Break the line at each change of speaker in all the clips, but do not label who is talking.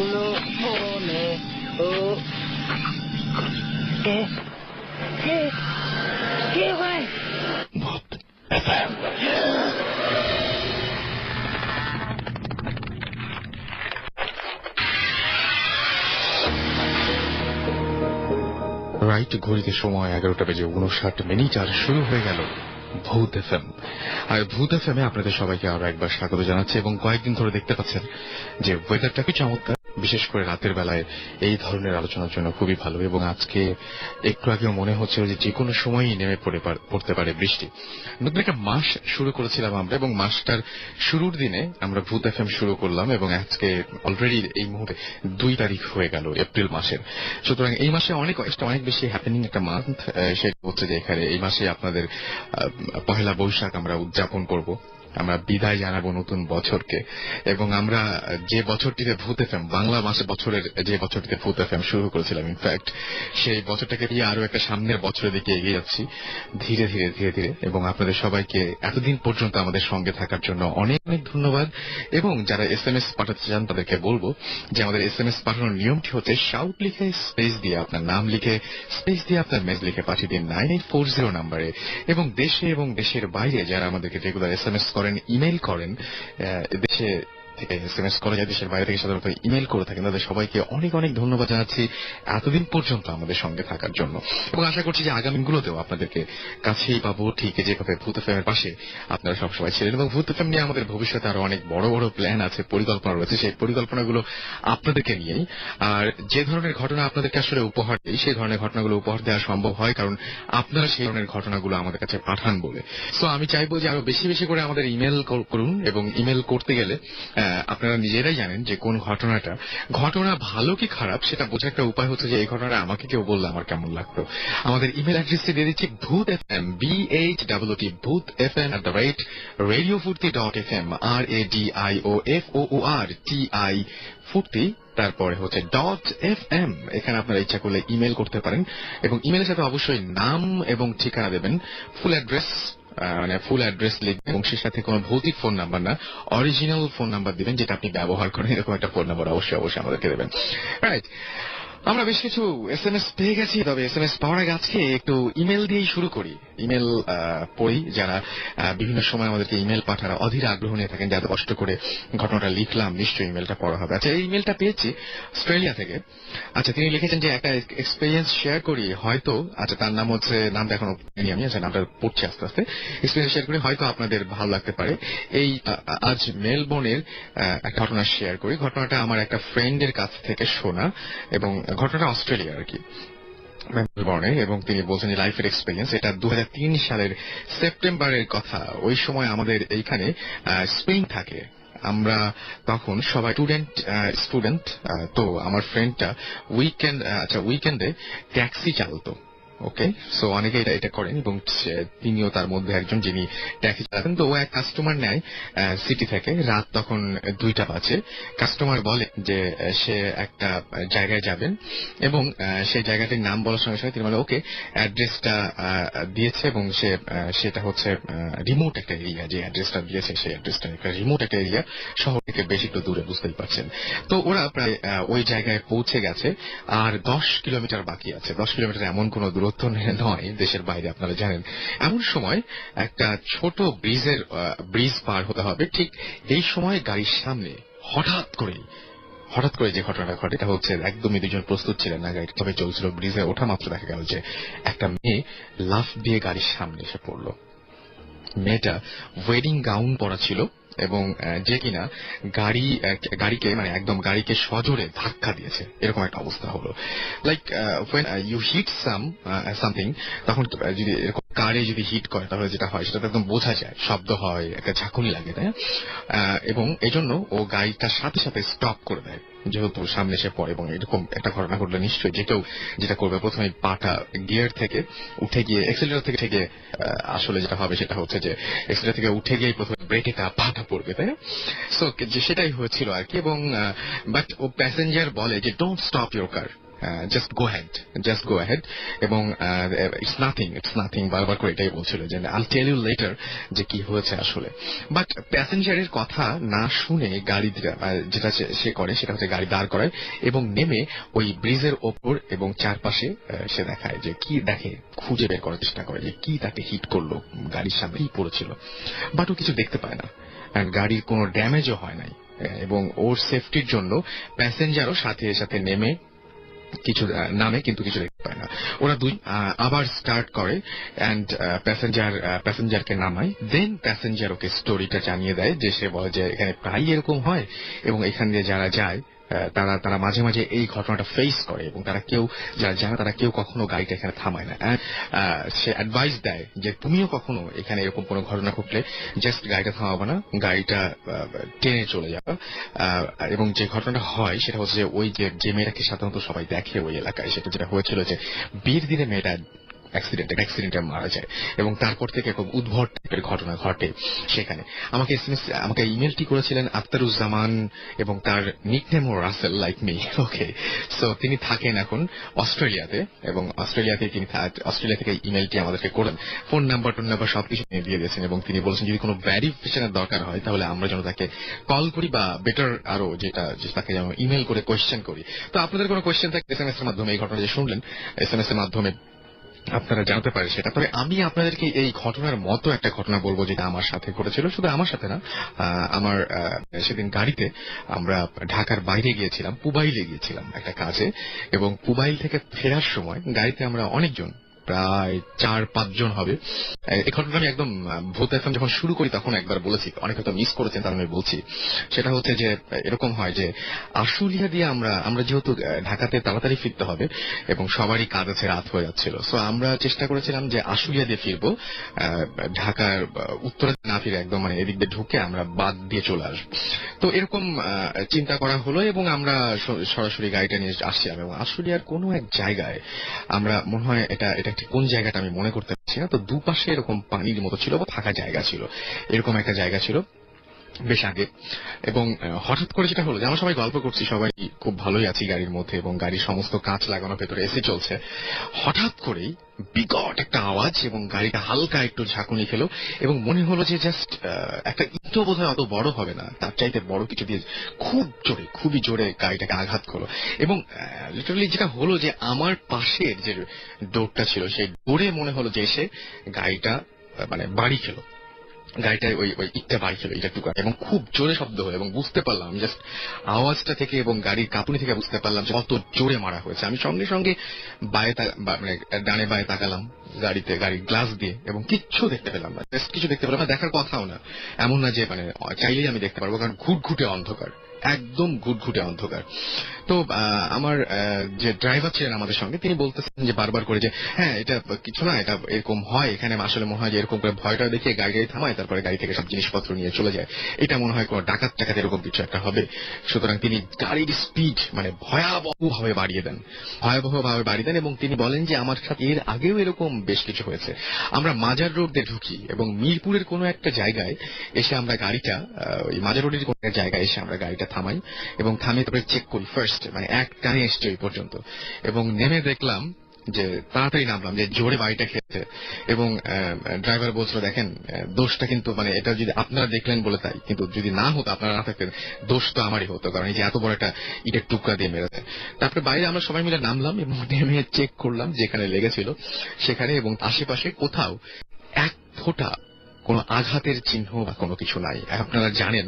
লো মনে ও কে কে কে ভাই
ভূত এফএম। রাইট ঘড়িতে সময় 11:59 আর শুরু হয়ে গেল ভূত এফএম। আর ভূত এফএম এ আপনাদের সবাইকে আরো একবার স্বাগত জানাচ্ছি। এবং কয়েকদিন ধরে দেখতে পাচ্ছেন যে ওয়েদারটা কি চমৎকার, বিশেষ করে রাতের বেলায় এই ধরনের আলোচনার জন্য খুবই ভালো। এবং আজকে একটু আগেও মনে হচ্ছে যে কোনো সময়ই নেমে পড়তে পারে বৃষ্টি। নতুন একটা মাস শুরু করেছিলাম আমরা, এবং মাসটার শুরুর দিনে আমরা ভূত এফএম শুরু করলাম, এবং আজকে অলরেডি এই মুহূর্তে 2 তারিখ হয়ে গেল এপ্রিল মাসের। সুতরাং এই মাসে অনেক বেশি হ্যাপেনিং একটা মান্থ। সেটা হচ্ছে যে এখানে এই মাসে আপনাদের পহেলা বৈশাখ আমরা উদযাপন করব, আমরা বিদায় জানাবো নতুন বছরকে। এবং আমরা যে বছরটিতে ভূত এফএম, বাংলা মাসে বছরের যে বছরটিতে ভূত এফএম শুরু করেছিলাম, ইনফ্যাক্ট সেই বছরটাকে দিয়ে আরো একটা সামনের বছরের দিকে এগিয়ে যাচ্ছি ধীরে ধীরে ধীরে ধীরে। এবং আপনাদের সবাইকে এতদিন পর্যন্ত আমাদের সঙ্গে থাকার জন্য অনেক অনেক ধন্যবাদ। এবং যারা এসএমএস পাঠাতে চান তাদেরকে বলবো যে আমাদের এসএমএস পাঠানোর নিয়মটি হচ্ছে শাউট লিখে স্পেস দিয়ে আপনার নাম লিখে স্পেস দিয়ে আপনার মেজ লিখে পাঠিয়ে দিন 9840 নাম্বারে। এবং দেশে এবং দেশের বাইরে যারা আমাদেরকে রেগুলার এসএমএস করেন, ইমেল করেন, দেশে থেকে এসএমএস করে যায়, দেশের বাইরে থেকে সাধারণত ইমেল করে থাকেন, তাদের সবাইকে অনেক অনেক ধন্যবাদ জানাচ্ছি এতদিন পর্যন্ত আমাদের সঙ্গে থাকার জন্য। এবং আশা করছি যে আগামীগুলোতেও আপনাদেরকে কাছেই পাবো, ঠিক যেভাবে ভূত এফএম এর পাশে আপনারা সবসময় ছিলেন। এবং ভূত এফএম নিয়ে আমাদের ভবিষ্যতে আরো অনেক বড় বড় প্ল্যান আছে, পরিকল্পনা রয়েছে। সেই পরিকল্পনাগুলো আপনাদেরকে নিয়েই। আর যে ধরনের ঘটনা আপনাদেরকে আসলে উপহার দিই, সেই ধরনের ঘটনাগুলো উপহার দেওয়া সম্ভব হয় কারণ আপনারা সেই ধরনের ঘটনাগুলো আমাদের কাছে পাঠান বলে। সো আমি চাইবো যে আরো বেশি বেশি করে আমাদের ইমেল করুন। এবং ইমেল করতে গেলে আপনারা নিজেরাই জানেন যে কোন ঘটনা ভালো কি খারাপ সেটা বোঝার একটা উপায় হচ্ছে যে এই ঘটনাটা আমাকে কেউ বললে আমার কেমন লাগতো। আমাদের ইমেল অ্যাড্রেসটি দিয়ে দিচ্ছি ভূত এফএম, BHWT ভূত FM @radiofurti.fm, RADIOFOORTI ফুর্তি, তারপরে হচ্ছে .fm। এখানে আপনারা ইচ্ছা করলে ইমেল করতে পারেন। এবং ইমেলের সাথে অবশ্যই নাম এবং ঠিকানা দেবেন, ফুল অ্যাড্রেস, মানে ফুল অ্যাড্রেস লিখবেন। এবং সে সাথে কোনো ভৌতিক ফোন নাম্বার না, অরিজিনাল ফোন নাম্বার দিবেন যেটা আপনি ব্যবহার করেন, এরকম একটা ফোন নাম্বার অবশ্যই আমাদেরকে দেবেন। রাইট, আমরা বেশ কিছু এসএমএস পেয়ে গেছি, তবে এসএমএস পাওয়ার আগে আজকে একটু ইমেল দিয়েই শুরু করি। ইমেল পড়ি। যারা বিভিন্ন সময় আমাদেরকে ইমেল পাঠানো অধীর আগ্রহ নিয়ে থাকেন, যাদের কষ্ট করে ঘটনাটা লিখলাম, নিশ্চয়ই ইমেলটা পড়া হবে। আচ্ছা, এই ইমেলটা পেয়েছি অস্ট্রেলিয়া থেকে। আচ্ছা, তিনি লিখেছেন যে একটা এক্সপিরিয়েন্স শেয়ার করি, হয়তো, আচ্ছা তার নাম হচ্ছে, নামটা এখনো আমি, আচ্ছা নামটা পড়ছি আস্তে আস্তে। এক্সপিরিয়েন্স শেয়ার করি, হয়তো আপনাদের ভালো লাগতে পারে। এই আজ মেলবোর্নের একটা ঘটনা শেয়ার করি। ঘটনাটা আমার একটা ফ্রেন্ডের কাছ থেকে শোনা, এবং ঘটনাটা অস্ট্রেলিয়া আর কি, মেলবোর্নে। এবং তিনি বলছেন যে লাইফের এক্সপিরিয়েন্স, এটা 2003 সালের সেপ্টেম্বরের কথা। ওই সময় আমাদের এইখানে স্প্রিং থাকে, আমরা তখন সবাই স্টুডেন্ট। তো আমার ফ্রেন্ডটা উইকেন্ডে ট্যাক্সি চালাতো। ওকে, সো অনেকে এটা করেন, এবং তিনিও তার মধ্যে একজন যিনি ট্যাক্সি চালাতেন। তো ও এক কাস্টমার নেয় সিটি থেকে, রাত তখন 2টা বাজে। কাস্টমার বলে যে সে একটা জায়গায় যাবেন, এবং সেই জায়গাটির নাম বলার সঙ্গে সঙ্গে তিনি বলে ওকে, অ্যাড্রেসটা দিয়েছে, এবং সেটা হচ্ছে রিমোট একটা এরিয়া। যে অ্যাড্রেসটা দিয়েছে সেই অ্যাড্রেসটা একটা রিমোট একটা এরিয়া, শহর থেকে বেশ একটু দূরে, বুঝতেই পারছেন। তো ওরা প্রায় ওই জায়গায় পৌঁছে গেছে, আর 10 কিলোমিটার বাকি আছে। 10 কিলোমিটার এমন কোন দূরত্ব নয় দেশের বাইরে, আপনারা জানেন। এমন সময় একটা ছোট ব্রিজ পার হতে হবে। ঠিক এই সময় গাড়ির সামনে হঠাৎ করে যে ঘটনাটা ঘটে, এটা হচ্ছে একদমই দুজন প্রস্তুত ছিলেন না, গাড়ি তবে চলছিল। ব্রিজে ওঠা মাত্র দেখা গেল যে একটা মেয়ে লাফ দিয়ে গাড়ির সামনে এসে পড়ল। মেয়েটা ওয়েডিং গাউন পরা ছিল, এবং যে কিনা গাড়িকে মানে একদম গাড়িকে সজোরে ধাক্কা দিয়েছে, এরকম একটা অবস্থা হলো। Like when you hit something, তখন যদি এরকম কারে যদি হিট করে তাহলে যেটা হয় সেটা একদম বোঝা যায়, শব্দ হয়, একটা ঝাঁকুনি লাগে, তাই না? এবং এজন্য ও গাড়িটার সাথে সাথে স্টপ করে দেয়, যেহেতু সামনে এসে পড়ে। এবং এরকম একটা ঘটনা ঘটলে নিশ্চয়ই যে কেউ যেটা করবে, প্রথমে পাটা গিয়ার থেকে উঠে গিয়ে এক্সেলেটর থেকে আসলে যেটা হবে সেটা হচ্ছে যে এক্সেলেটর থেকে উঠে গিয়ে প্রথমে ব্রেকে পাটা পড়বে, তাই না? সো সেটাই হয়েছিল আর কি। এবং বাট ও প্যাসেঞ্জার বলে যে don't stop your car, just go ahead এবং ইটস নাথিং বারবার করে এটাই বলছিল যে আইল টেল ইউ লেটার যে কি হয়েছে আসলে। বাট প্যাসেঞ্জারের কথা না শুনে গাড়ি যেটা সে করে সেটা হচ্ছে গাড়ি দাঁড় করায় এবং নেমে ওই ব্রিজের ওপর এবং চারপাশে সে দেখায় যে কি দেখে, খুঁজে বের করার চেষ্টা করে যে কি তাকে হিট করলো, গাড়ির সামনে কি পড়েছিল। বাট ও কিছু দেখতে পায় না, গাড়ির কোনো ড্যামেজও হয় নাই এবং ওর সেফটির জন্য প্যাসেঞ্জারও সাথে সাথে নামে কিন্তু কিছু দেখতে পায় না। ওরা আবার স্টার্ট করে অ্যান্ড প্যাসেঞ্জারকে নামায়। দেন প্যাসেঞ্জার ওকে স্টোরিটা জানিয়ে দেয় যে সে বলে যে এখানে প্রায় এরকম হয় এবং এখান দিয়ে যারা যায় তারা মাঝে মাঝে এই ঘটনাটা ফেস করে এবং তারা কেউ কখনো গাড়িটা এখানে থামায় না। সে অ্যাডভাইস দেয় যে তুমিও কখনো এখানে এরকম কোনো ঘটনা ঘটলে জাস্ট গাড়িটা থামাবো না, গাড়িটা টেনে চলে যাবে। এবং যে ঘটনাটা হয় সেটা হচ্ছে যে ওই যে মেয়েটাকে সাধারণত সবাই দেখে ওই এলাকায়, সেটা যেটা হয়েছিল যে বিয়ের দিনে মেয়েটা অ্যাক্সিডেন্টে মারা যায় এবং তারপর থেকে খুব উদ্ভট টাইপের ঘটনা ঘটে সেখানে। আমাকে ইমেলটি করেছিলেন আখতারুজ্জামান এবং তার নিকনেমও রাসেল, লাইক মি। ওকে, সো তিনি থাকেন এখন অস্ট্রেলিয়াতে এবং অস্ট্রেলিয়া থেকে ইমেলটি আমাদেরকে করেন। ফোন নাম্বার সবকিছু দিয়ে দিয়েছেন এবং তিনি বলেছেন যদি কোনো ভেরিফিকেশনের দরকার হয় তাহলে আমরা যেন তাকে কল করি বা বেটার আরো যেটা তাকে যেন ইমেল করে কোয়েশ্চেন করি। তো আপনাদের কোনো কোয়েশ্চেন থাকে এসএমএস এর মাধ্যমে, এই ঘটনা যে শুনলেন এসএমএস এর মাধ্যমে আপনারা জানতে পারেন সেটা। তবে আমি আপনাদেরকে এই ঘটনার মতো একটা ঘটনা বলবো যেটা আমার সাথে ঘটেছিল। শুধু আমার সাথে না, আমার সেদিন গাড়িতে আমরা ঢাকার বাইরে গিয়েছিলাম, পুবাইলে গিয়েছিলাম একটা কাজে এবং পুবাইল থেকে ফেরার সময় গাড়িতে আমরা অনেকজন, প্রায় 4-5 জন হবে। এই ঘটনা আমি একদম ভূত এফএম যখন শুরু করি তখন একবার বলেছি, অনেকে হয়তো মিস করেছেন তার আমি বলছি। সেটা হচ্ছে যে এরকম হয় যে আশুলিয়া দিয়ে আমরা যেহেতু ঢাকাতে তাড়াতাড়ি ফিরতে হবে এবং সবারই কাজ আছে, রাত হয়ে যাচ্ছিল, সো আমরা চেষ্টা করেছিলাম যে আশুলিয়া দিয়ে ফিরবো, ঢাকার উত্তরে না ফিরে একদম মানে এদিক দিয়ে ঢুকে আমরা বাদ দিয়ে চলে আসবো। তো এরকম চিন্তা করা হলো এবং আমরা সরাসরি গাড়িটা নিয়ে আসছিলাম এবং আশুলিয়ার কোনো এক জায়গায় আমরা, মনে হয় এটা কোন জায়গাটা আমি মনে করতে পারছি না, তো দুপাশে এরকম পানির মতো ছিল বা ফাঁকা জায়গা ছিল, এরকম একটা জায়গা ছিল বেশ আগে। এবং হঠাৎ করে যেটা হলো যে আমরা সবাই গল্প করছি, সবাই খুব ভালোই আছি গাড়ির মধ্যে এবং গাড়ির সমস্ত কাঁচ লাগানো, ভেতরে এসি চলছে। হঠাৎ করেই বিকট একটা আওয়াজ এবং গাড়িটা হালকা একটু ঝাঁকুনি খেলো এবং মনে হলো যে জাস্ট একটা ইট বোধহয় অত বড় হবে না, তার চাইতে বড় কিছু দিয়ে খুবই জোরে গাড়িটাকে আঘাত করলো। এবং লিটারালি যেটা হলো যে আমার পাশের যে ডোরটা ছিল সেই ডোরে মনে হলো যে এসে গাড়িটা মানে বাড়ি খেলো, গাড়িটায় ওই ইটটা বাড়ি ছিল, ইটা টুকা, এবং খুব জোরে শব্দ হলো এবং বুঝতে পারলাম জাস্ট আওয়াজটা থেকে এবং গাড়ির কাঁপুনি থেকে বুঝতে পারলাম যে কত জোরে মারা হয়েছে। আমি সঙ্গে সঙ্গে মানে ডানে বায়ে তাকালাম গাড়ির গ্লাস দিয়ে এবং কিচ্ছু দেখতে পেলাম না, কিছু দেখতে পেলাম না, দেখার কথাও না। এমন না যে মানে চাইলেই আমি দেখতে পারবো, কারণ ঘুটঘুটে অন্ধকার, একদম ঘুটঘুটে অন্ধকার। তো আমার যে ড্রাইভার ছিলেন আমাদের সঙ্গে, তিনি বলতেছেন যে বারবার করে যে হ্যাঁ এটা কিছু না, এটা এরকম হয় এখানে, আসলে মনে হয় যে এরকম করে ভয়টা দেখিয়ে গাড়ি থামায়, তারপরে গাড়ি থেকে সব জিনিসপত্র নিয়ে চলে যায়, এটা মনে হয় কোনো ডাকাত এরকম কিছু একটা হবে। সুতরাং তিনি গাড়ির স্পিড মানে ভয়াবহভাবে বাড়িয়ে দেন এবং তিনি বলেন যে আমার সাথে এর আগেও এরকম বেশ কিছু হয়েছে। আমরা মাজার রোড দিয়ে ঢুকি এবং মিরপুরের কোনো একটা জায়গায় এসে আমরা গাড়িটা, ওই মাজার রোডের কোনো একটা জায়গায় এসে আমরা গাড়িটা থামাই এবং থামিয়ে তারপরে চেক করি ফার্স্ট, মানে এক টানে এসছে ওই পর্যন্ত, এবং নেমে দেখলাম যে তাড়াতাড়ি নামলাম যে জোরে বাড়িটা খেয়েছে। এবং ড্রাইভার বলছিল দেখেন দোষটা কিন্তু মানে এটা যদি আপনারা দেখলেন বলে তাই, কিন্তু যদি না হতো, আপনারা না থাকতেন, দোষ তো আমারই হতো, কারণ এই যে এত বড় একটা ইটের টুকরা দিয়ে মেরেছে। তারপরে বাইরে আমরা সবাই মিলে নামলাম এবং নেমে চেক করলাম যেখানে লেগেছিল সেখানে, এবং আশেপাশে কোথাও এক ফোঁটা কোন আঘাতের চিহ্ন বা কোনো কিছু নাই। আপনারা জানেন,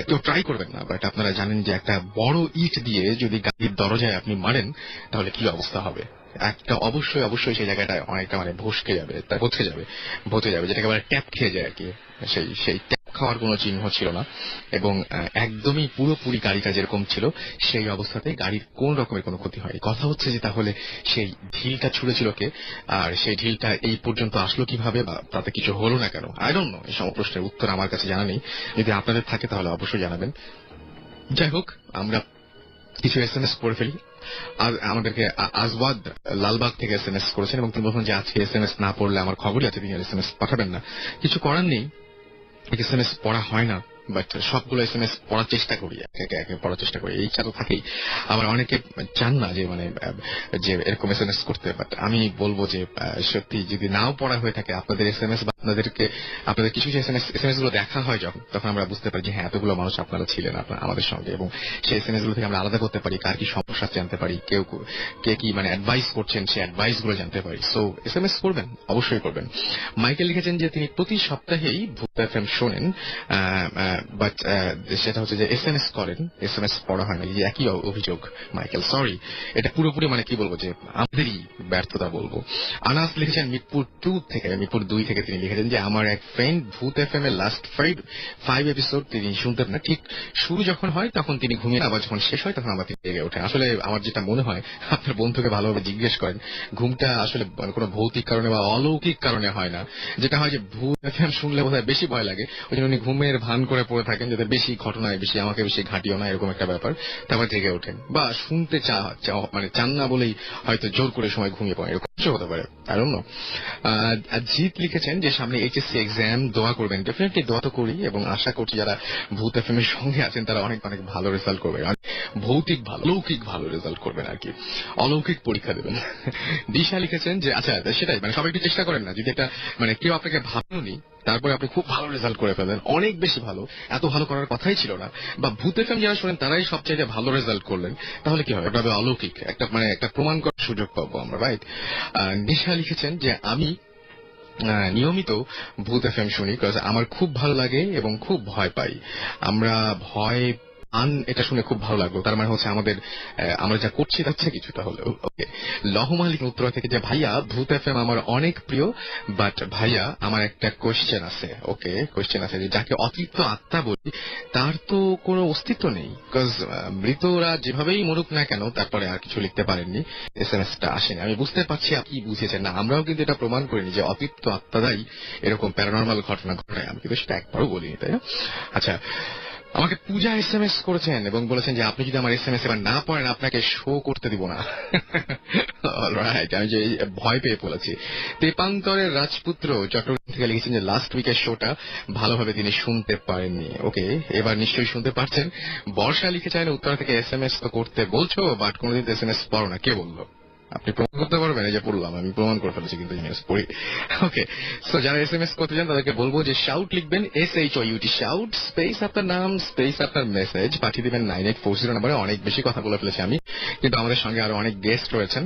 কেউ ট্রাই করবেন না, বাট আপনারা জানেন যে একটা বড় ইট দিয়ে যদি গাড়ির দরজায় আপনি মারেন তাহলে কি অবস্থা হবে। একটা অবশ্যই সেই জায়গাটা অনেকটা মানে ভসকে যাবে, ভতে যাবে, যেটাকে বলে ট্যাপ খেয়ে যায় আর কি। সেই ট্যাপ খাওয়ার কোনো চিহ্ন ছিল না এবং একদমই পুরোপুরি গাড়িটা যেরকম ছিল সেই অবস্থাতে গাড়ির কোন রকমের কোনো ক্ষতি হয়। কথা হচ্ছে যে তাহলে সেই ঢিলটা ছুঁড়েছিল কে, আর সেই ঢিলটা এই পর্যন্ত আসলো কিভাবে, বা তাতে কিছু হলো না কেন, আই ডোন্ট নো। এই সব প্রশ্নের উত্তর আমার কাছে জানা নেই, যদি আপনাদের থাকে তাহলে অবশ্যই জানাবেন। যাই হোক, আমরা কিছু এসএমএস করে ফেলি। আর আমাদেরকে আজওয়াদ লালবাগ থেকে এসএমএস করেছেন এবং তিনি বলছেন যে আজকে এসএমএস না পড়লে আমার খবরই আছে, তিনি এসএমএস পাঠাবেন না। কিছু করার নেই, এসএমএস পড়া হয় না, বাট সবগুলো SMS পড়ার চেষ্টা করি, একে একে পড়ার চেষ্টা করি, এই ইচ্ছা তো থাকেই। আবার অনেকে চান না যে মানে যে এরকম SMS করতে, বাট আমি বলবো যে সত্যি যদি নাও পড়া হয়ে থাকে আপনাদের SMS বা আপনাদের কিছু SMS গুলো দেখা হয় যখন, তখন আমরা বুঝতে পারি যে হ্যাঁ এতগুলো মানুষ আপনারা ছিলেন আমাদের সঙ্গে, এবং সেই SMS গুলো থেকে আমরা আলাদা করতে পারি, কার কি সমস্যা জানতে পারি, কে কি মানে অ্যাডভাইস করছেন সেই অ্যাডভাইস গুলো জানতে পারি। সো SMS করবেন, অবশ্যই করবেন। মাইকেল লিখেছেন যে তিনি প্রতি সপ্তাহেই ভূত FM শোনেন, বাট সেটা হচ্ছে যে SMS করেন, SMS পড়া হয় না। এই একই অভিযোগ মাইকেল, সরি, এটা পুরোপুরি মানে কি বলবো যে আমাদেরই ব্যর্থতা বলবো। আনাস লিখেছেন মিরপুর 2 থেকে তিনি লিখেছেন যে আমার এক ফ্রেন্ড ভূত FM এর লাস্ট 5 এপিসোড তিনি শুনতেন না, ঠিক শুরু যখন হয় তখন তিনি ঘুমিয়ে, আবার যখন শেষ হয় তখন আবার তিনি জেগে ওঠেন। আসলে আমার যেটা মনে হয়, আপনার বন্ধুকে ভালোভাবে জিজ্ঞেস করেন, ঘুমটা আসলে কোনো ভৌতিক কারণে বা অলৌকিক কারণে হয় না। যেটা হয় যে ভূত FM শুনলে বোধহয় বেশি ভয় লাগে, ওই জন্য উনি ঘুমের ভান করে পড়ে থাকেন যাতে বেশি ঘটনায় বেশি আমাকে বেশি ঘাটিও না, এরকম একটা ব্যাপার। তারপর জেগে ওঠেন, বা শুনতে মানে চান না বলেই হয়তো জোর করে সময় ঘুমিয়ে পড়েন, এরকম কিছু হতে পারে, I don't know। জিৎ লিখেছেন যে সামনে HSC এক্সাম, দোয়া করবেন। ডেফিনেটলি দোয়া তো করি, এবং আশা করছি যারা ভূত FM এর সঙ্গে আছেন তারা অনেক অনেক ভালো রেজাল্ট করবেন, ভৌতিক ভালো, লৌকিক ভালো রেজাল্ট করবেন আর কি, অলৌকিক পরীক্ষা দেবেন। দিশা লিখেছেন যে আচ্ছা সেটাই, মানে সবাই একটু চেষ্টা করেন না, যদি একটা মানে কেউ আপনাকে ভাবনি তারপরে আপনি খুব ভালো রেজাল্ট করে ফেলেন, অনেক বেশি ভালো, এত ভালো করার কথাই ছিল না, বা ভূত FM যারা শোনেন তারাই সবচেয়ে ভালো রেজাল্ট করলেন, তাহলে কি হবে, এটা হবে অলৌকিক, একটা প্রমাণ করার সুযোগ পাবো আমরা, রাইট। নিশা লিখেছেন যে আমি নিয়মিত ভূত FM শুনি, কারণ আমার খুব ভালো লাগে এবং খুব ভয় পাই। আমরা ভয় এটা শুনে খুব ভালো লাগলো, তার মানে হচ্ছে আমরা যা করছি তাচ্ছে কিছুটা হলেও। ওকে, লহমালিক উত্তর থেকে যে ভাইয়া ভূত FM আমার অনেক প্রিয়, বাট ভাইয়া আমার একটা কোয়েশ্চেন আছে। ওকে, কোয়েশ্চেন আছে যে যাকে অতৃপ্ত আত্মা বলি তার তো কোনো অস্তিত্ব নেই, বিকজ মৃতরা যেভাবেই মরুক না কেন তারপরে আর কিছু লিখতে পারেননি, SMS-টা আসেনি। আমি বুঝতে পারছি আপনি বুঝেছেন না, আমরাও কিন্তু এটা প্রমাণ করিনি যে অতৃপ্ত আত্মারাই এরকম প্যারানর্মাল ঘটনা ঘটায়, আমি কিন্তু সেটা একবারও বলিনি, তাই না? আচ্ছা, আমাকে পূজা SMS করেছেন এবং বলেছেন যে আপনি যদি আমার SMS এবার না পড়েন আপনাকে শো করতে দিব না। অলরাইট, আমি যে ভয় পেয়ে পড়েছি। তেপান্তরের রাজপুত্র চট্টগ্রাম থেকে লিখেছেন যে লাস্ট উইকের শোটা ভালোভাবে তিনি শুনতে পারেননি। ওকে, এবার নিশ্চয়ই শুনতে পারছেন। বর্ষা লিখেছেন উত্তর থেকে SMS তো করতে বলছো, বাট কোনোদিন SMS পড়ো না, কে বললো? আপনি প্রমাণ করতে পারবেন? এই যে পড়লাম, আমি প্রমাণ করে ফেলেছি কিন্তু ইমেজ পড়ি। ওকে, সো যারা SMS করতে চান তাদেরকে বলবো যে শাউট লিখবেন, SHOUT, শাউট স্পেস আপনার নাম স্পেস আপনার মেসেজ পাঠিয়ে দিবেন 9840 নাম্বারে। অনেক বেশি কথা বলে ফেলেছি আমি, কিন্তু আমাদের সঙ্গে আরো অনেক গেস্ট রয়েছেন,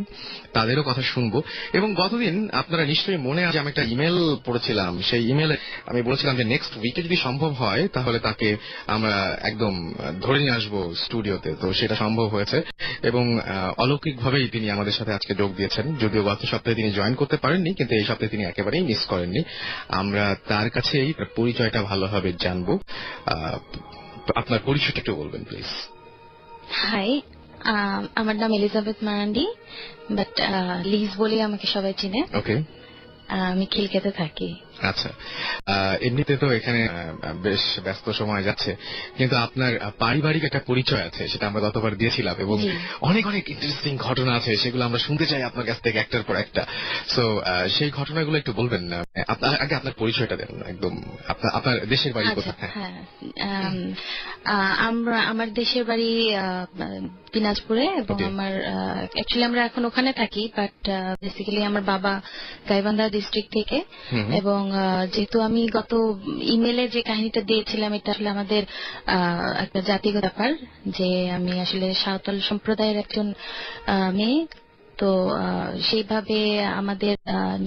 তাদেরও কথা শুনবো। এবং গতদিন আপনারা নিশ্চয়ই মনে আছে আমি একটা ইমেল পড়েছিলাম, সেই ইমেলে আমি বলেছিলাম যে নেক্সট উইকে যদি সম্ভব হয় তাহলে তাকে আমরা একদম ধরে নিয়ে আসবো স্টুডিওতে। তো সেটা সম্ভব হয়েছে এবং অলৌকিকভাবেই তিনি আমাদের সাথে আজকে যোগ দিয়েছেন। যদিও গত সপ্তাহে তিনি জয়েন করতে পারেননি, কিন্তু এই সপ্তাহে তিনি একেবারেই মিস করেননি। আমরা তার কাছেই পরিচয়টা ভালোভাবে জানবো। আপনার পরিচয়টা একটু বলবেন প্লিজ।
হাই, আমার নাম এলিজাবেথ মারান্ডি, বাট লিজ বলে আমাকে সবাই চিনে।
ওকে,
আমি খিলকেতে থাকি।
আচ্ছা, এমনিতে তো এখানে বেশ ব্যস্ত সময় যাচ্ছে, কিন্তু আপনার পারিবারিক একটা পরিচয় আছে, সেটা আমরা গতবার দিয়েছিলাম এবং অনেক অনেক ইন্টারেস্টিং ঘটনা আছে, সেগুলো আমরা শুনতে চাই আপনার কাছ থেকে একটার পর একটা। সো সেই ঘটনাগুলো একটু বলবেন না? আগে আপনার পরিচয়টা দেন, একদম আপনার দেশের বাড়ি কোথায়?
আমার দেশের বাড়ি দিনাজপুরে, এবং আমার অ্যাকচুয়ালি আমরা এখন ওখানে থাকি, বাট বেসিক্যালি আমার বাবা গাইবান্ধা ডিস্ট্রিক্ট থেকে। এবং যেহেতু আমি গত ইমেলে যে কাহিনীটা দিয়েছিলাম, এটা আসলে আমাদের একটা জাতিগত ব্যাপার, যে আমি আসলে সাঁওতাল সম্প্রদায়ের একজন মেয়ে। তো সেইভাবে আমাদের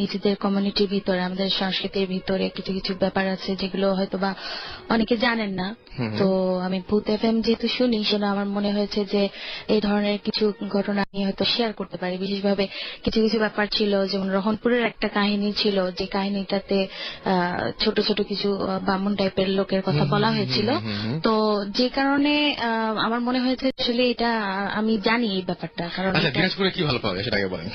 নিজেদের কমিউনিটির ভিতরে, আমাদের সংস্কৃতির ভিতরে কিছু কিছু ব্যাপার আছে যেগুলো হয়তো বা অনেকে জানেন না। তো আমি ভূত FM যেহেতু শুনি, সেটা আমার মনে হয়েছে যে এই ধরনের কিছু ঘটনা আমি হয়তো শেয়ার করতে পারি। বিশেষভাবে কিছু কিছু ব্যাপার ছিল, যেমন রহনপুরের একটা কাহিনী ছিল, যে কাহিনীটাতে ছোট ছোট কিছু বামুন টাইপের লোকের কথা বলা হয়েছিল। তো যে কারণে আমার মনে হয়েছে আসলে এটা আমি জানি এই ব্যাপারটা, কারণ
দিনাজপুরে কি ভালো পাওয়া যায় বলে সেটাকে বলেন।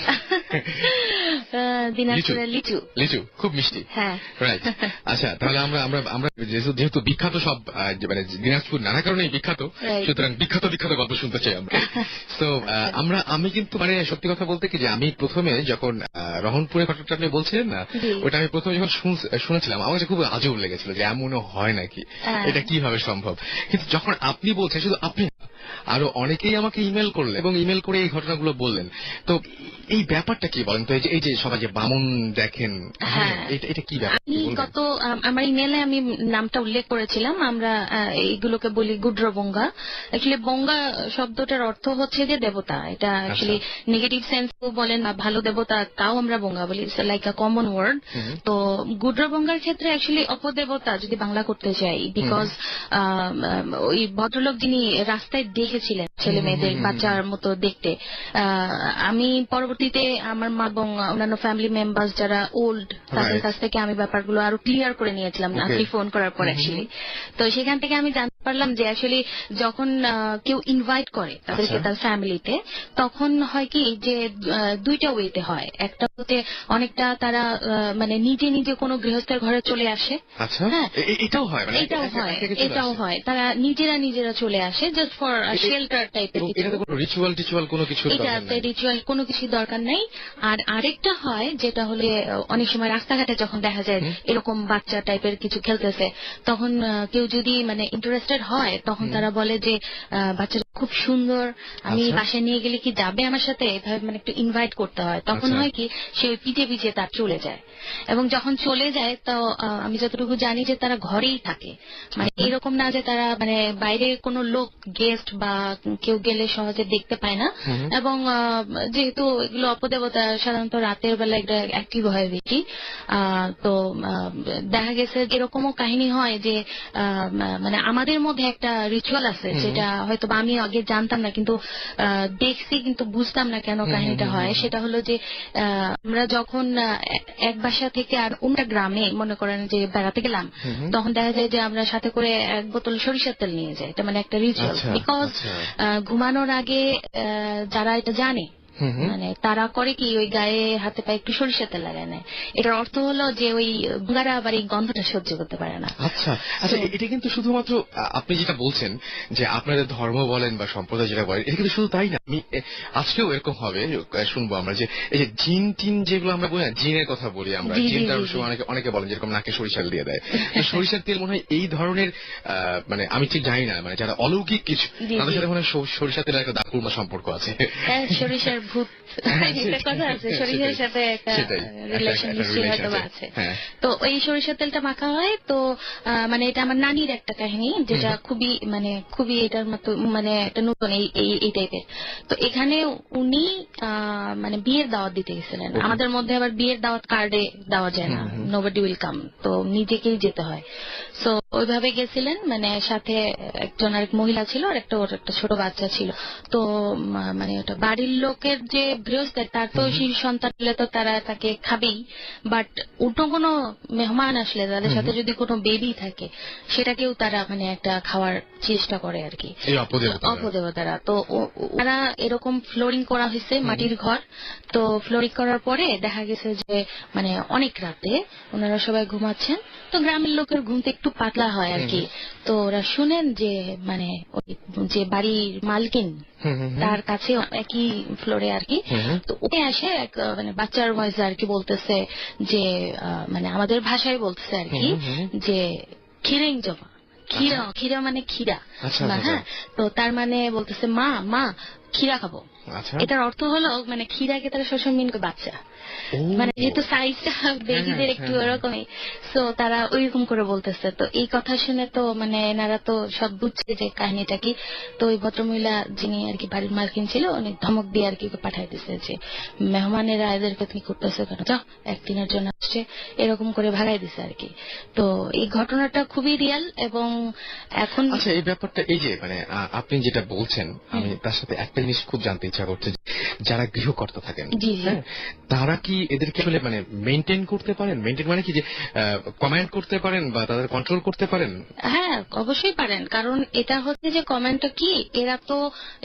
দিনাজপুরের লিচু।
লিচু খুব মিষ্টি।
হ্যাঁ,
রাইট। আচ্ছা, তাহলে আমরা আমরা আমরা যেহেতু বিখ্যাত সব মানে দিনাজপুর নানা কারণেই বিখ্যাত, সুতরাং বিখ্যাত বিখ্যাত গল্প শুনতে চাই আমরা। তো আমি কিন্তু মানে সত্যি কথা বলতে কি যে আমি প্রথমে যখন রহনপুরের ঘটনাটা আপনি বলছিলেন না, ওটা আমি প্রথমে যখন শুনেছিলাম আমার কাছে খুব আজব লেগেছিল যে এমনও হয় নাকি, এটা কিভাবে সম্ভব। কিন্তু যখন আপনি বলছেন, শুধু আপনি আরো অনেকেই আমাকে ইমেল করলেন এবং ইমেল করে এই ঘটনাগুলো বললেন, তো এই ব্যাপারটা কি বলেন তো? এই যে সবাই যে বামন দেখেন, এটা কি ব্যাপার?
আমার ইমেলে আমি নামটা উল্লেখ করেছিলাম, আমরা এইগুলোকে বলি গুড্রবঙ্গা। অ্যাকচুয়ালি বঙ্গা শব্দটার অর্থ হচ্ছে যে দেবতা। এটা অ্যাকচুয়ালি নেগেটিভ সেন্স বলেন বা ভালো দেবতা, তাও আমরা বঙ্গা বলি, লাইক আ কমন ওয়ার্ড। তো গুড্রবঙ্গার ক্ষেত্রে অ্যাকচুয়ালি অপদেবতা যদি বাংলা করতে চাই, বিকজ ওই ভদ্রলোক যিনি রাস্তায় দেখেছিলেন ছেলে মেয়েদের বাচ্চার মতো দেখতে, আমি পরবর্তীতে আমার মা এবং অন্যান্য ফ্যামিলি মেম্বার্স যারা ওল্ড, তাদের কাছ থেকে আমি ব্যাপারগুলো আরো ক্লিয়ার করে নিয়েছিলাম আপনি ফোন করার পর অ্যাকচুয়ালি। তো সেখান থেকে আমি জানতে পারলাম যে আসলে যখন কেউ ইনভাইট করে তাদেরকে তার ফ্যামিলিতে, তখন হয় কি যে দুইটা ওয়েতে হয়। একটা হতে অনেকটা তারা মানে নিজে নিজে কোনো গৃহস্থের ঘরে চলে আসে।
হ্যাঁ,
এটাও হয়, তারা নিজেরা চলে আসে জাস্ট ফর শেল্টার টাইপের।
রিচুয়াল
কোনো কিছু দরকার নেই। আর আরেকটা হয় যেটা হলে অনেক সময় রাস্তাঘাটে যখন দেখা যায় এরকম বাচ্চা টাইপের কিছু খেলতেছে, তখন কেউ যদি মানে ইন্টারেস্টেড হয়, তখন তারা বলে যে বাচ্চাটা খুব সুন্দর, আমি বাসায় নিয়ে গেলে কি যাবে আমার সাথে, এভাবে মানে একটু ইনভাইট করতে হয়। তখন হয় কি সে পিঠে পিঠে তার চলে যায়, এবং যখন চলে যায় তো আমি যতটুকু জানি যে তারা ঘরেই থাকে, মানে এরকম না যে তারা মানে বাইরে কোনো লোক গেস্ট বা কেউ গেলে সহজে দেখতে পায় না। এবং যেহেতু এগুলো অপদেবতা সাধারণত রাতের বেলা একটা অ্যাক্টিভ হয় বেশি, তো দেখা গেছে এরকমও কাহিনী হয় যে মানে আমাদের মধ্যে একটা রিচুয়াল আছে যেটা হয়তো আমি আগে জানতাম না, কিন্তু দেখছি কিন্তু বুঝতাম না কেন কাহিনীটা হয়। সেটা হলো যে আমরা যখন এক বাসা থেকে আর অন্য গ্রামে মনে করেন যে বেড়াতে গেলাম, তখন দেখা যায় যে আমরা সাথে করে এক বোতল সরিষার তেল নিয়ে যাই। এটা মানে একটা রিচুয়াল, বিকজ ঘুমানোর আগে যারা এটা জানে মানে তারা করে কি ওই গায়ে হাতে পায়ে একটু সরিষা তেল লাগায় নেয়। এটার অর্থ হলো যে ওই বুঙ্গারা আবার এই গন্ধটা সহ্য করতে পারে না।
আচ্ছা, এটা কিন্তু শুধুমাত্র আপনি যেটা বলছেন যে আপনাদের ধর্ম বলেন বা সম্প্রদায় যেটা বলেন, এটা কিন্তু শুধু তাই না, আমি আজকেও এরকম হবে শুনবো আমরা যে এই যে জিন টিন যেগুলো আমরা বলি না, জিনের কথা বলি আমরা, জিনটার সময় অনেকে বলেন যেরকম নাকে সরিষার দিয়ে দেয়, সরিষার তেল মনে হয় এই ধরনের মানে আমি ঠিক জানি না, মানে যারা অলৌকিক কিছু তাদের সাথে মনে হয় সরিষার তেলের একটা দাপুরমা সম্পর্ক আছে।
সরিষার ভূত একটা কথা আছে, সরিষার সাথে একটা রিলেশন নিশ্চয়ই হয়তো আছে। তো ওই সরিষার তেলটা মাখা হয়। তো মানে এটা আমার নানির একটা কাহিনী, যেটা খুবই এটার মতো মানে একটা নতুন এই টাইপের। তো এখানে উনি মানে বিয়ের দাওয়াত দিতে গেছিলেন। আমাদের মধ্যে আবার বিয়ের দাওয়াত কার্ডে দেওয়া যায় না, নোবডি উইল কাম, তো নিজেকেই যেতে হয়। সো ওইভাবে গেছিলেন, মানে সাথে একজন আরেক মহিলা ছিল আর একটা ছোট বাচ্চা ছিল। তো মানে ওটা বাড়ির লোকের যে গৃহস্থের, তার তো শিশু সন্তান হলে তো তারা তাকে খাবেই, বাট অন্য কোনো মেহমান আসলে তাদের সাথে যদি কোনো বেবি থাকে, সেটাকেও তারা মানে একটা খাওয়ার চেষ্টা করে আর কি, অপদেবতারা। তো ওরা এরকম ফ্লোরিং করা হয়েছে, মাটির ঘর। তো ফ্লোরিং করার পরে দেখা গেছে যে মানে অনেক রাতে ওনারা সবাই ঘুমাচ্ছেন, তো গ্রামের লোকের ঘুমতে একটু পাতলা হয় আর কি। তো ওরা শুনেন যে মানে যে বাড়ির মালকিন তার কাছে একই ফ্লোরে আর কি, তো ওকে আসে এক মানে বাচ্চার ভয়েসে আর কি বলতেছে যে মানে আমাদের ভাষায় বলতেছে আর কি যে খিরেং জমা, খিরা মানে খিরা। হ্যাঁ, তো তার মানে বলতেছে মা খিরা খাবো। এটার অর্থ হলো মানে খিরাকে তারা সবসময় মিন করে বাচ্চা, মানে যেহেতু সাইজটা বেবিদের একটু ওরকমই, তো তারা ওইরকম করে বলতেছে। তো এই কথা শুনে তো মানে এনারা তো সব বুঝছে যে কাহিনীটা কি। তো ওই ভদ্রমহিলা যিনি আর কি বাড়ির মালকিন ছিল, উনি ধমক দিয়ে আর কি পাঠাই দিচ্ছে যে মেহমানেরা এদেরকে তুমি করতেছো কেন, যাও, একদিনের জন্য আসছে, এরকম করে ভাগাই দিছে আর কি। তো এই ঘটনাটা খুবই রিয়াল। এবং এখন
আচ্ছা, এই ব্যাপারটা এই যে মানে আপনি যেটা বলছেন, আমি তার সাথে একটা জিনিস খুব জানতে ইচ্ছা করছে, যারা গৃহকর্তা থাকেন,
জি, জি।
হ্যাঁ, তারা কি এদেরকে আসলে মানে মেনটেন করতে পারেন? মেনটেন মানে কি যে কমান্ড করতে পারেন বা তাদের কন্ট্রোল করতে পারেন?
হ্যাঁ, অবশ্যই পারেন, কারণ এটা হচ্ছে যে কমেন্টটা কি,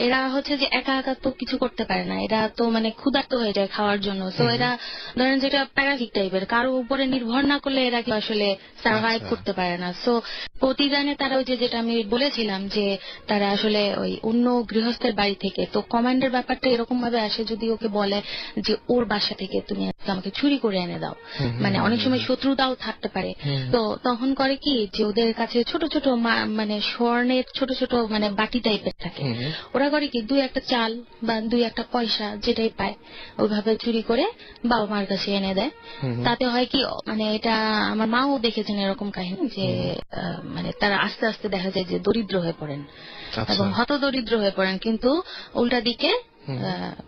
এরা হচ্ছে যে একা একা তো কিছু করতে পারে না, এরা তো মানে ক্ষুধার্ত হয়ে যায় খাওয়ার জন্য। তো এরা ধরেন যেটা প্যারাসিট টাইপের, কারো উপরে নির্ভর না করলে এরা কি আসলে সার্ভাইভ করতে পারে না। সো প্রতিদানে তারা ওই যেটা আমি বলেছিলাম যে তারা আসলে ওই অন্য গৃহস্থের বাড়ি থেকে, তো কমান্ডের ব্যাপারটা এরকম ভাবে আসে, যদি ওকে বলে যে ওর বাসা থেকে তুমি আমাকে চুরি করে এনে দাও, মানে অনেক সময় শত্রুতাও থাকতে পারে, তো তখন করে কি যে ওদের কাছে ছোট ছোট মানে স্বর্ণের ছোট ছোট মানে বাটি টাইপের থাকে, ওরা করে কি 2-1 চাল বা 2-1 পয়সা যেটাই পায় ওইভাবে চুরি করে বাবা মার কাছে এনে দেয়। তাতে হয় কি, মানে এটা আমার মাও দেখেছেন এরকম কাহিনী যে মানে তারা আস্তে আস্তে দেখা যায় যে দরিদ্র হয়ে পড়েন এবং হতদরিদ্র হয়ে পড়েন, কিন্তু উল্টা দিকে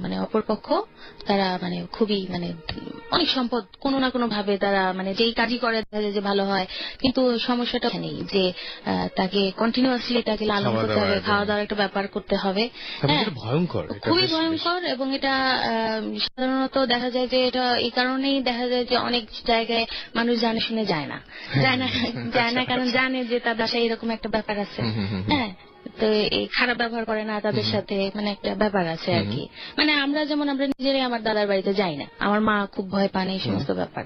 মানে অপরপক্ষ তারা মানে খুবই মানে অনেক সম্পদ কোনো না কোনো ভাবে তারা মানে যেই কাজই করে দেখা যায় যে ভালো হয়, কিন্তু সমস্যাটা নেই যে তাকে কন্টিনিউয়াসলি তাকে লালন করতে হবে, খাওয়া দাওয়ার একটা ব্যাপার করতে হবে।
ভয়ঙ্কর,
খুবই ভয়ঙ্কর, এবং এটা সাধারণত দেখা যায় যে এটা এই কারণেই দেখা যায় যে অনেক জায়গায় মানুষ জানে শুনে যায় না, কারণ জানে যে তার বাসায় এরকম একটা ব্যাপার আছে। হ্যাঁ, তো এই খারাপ ব্যবহার করে না তাদের সাথে, মানে একটা ব্যাপার আছে আর কি। মানে আমরা নিজেরাই আমার দাদার বাড়িতে যাই না, আমার মা খুব ভয় পান এই সমস্ত ব্যাপার।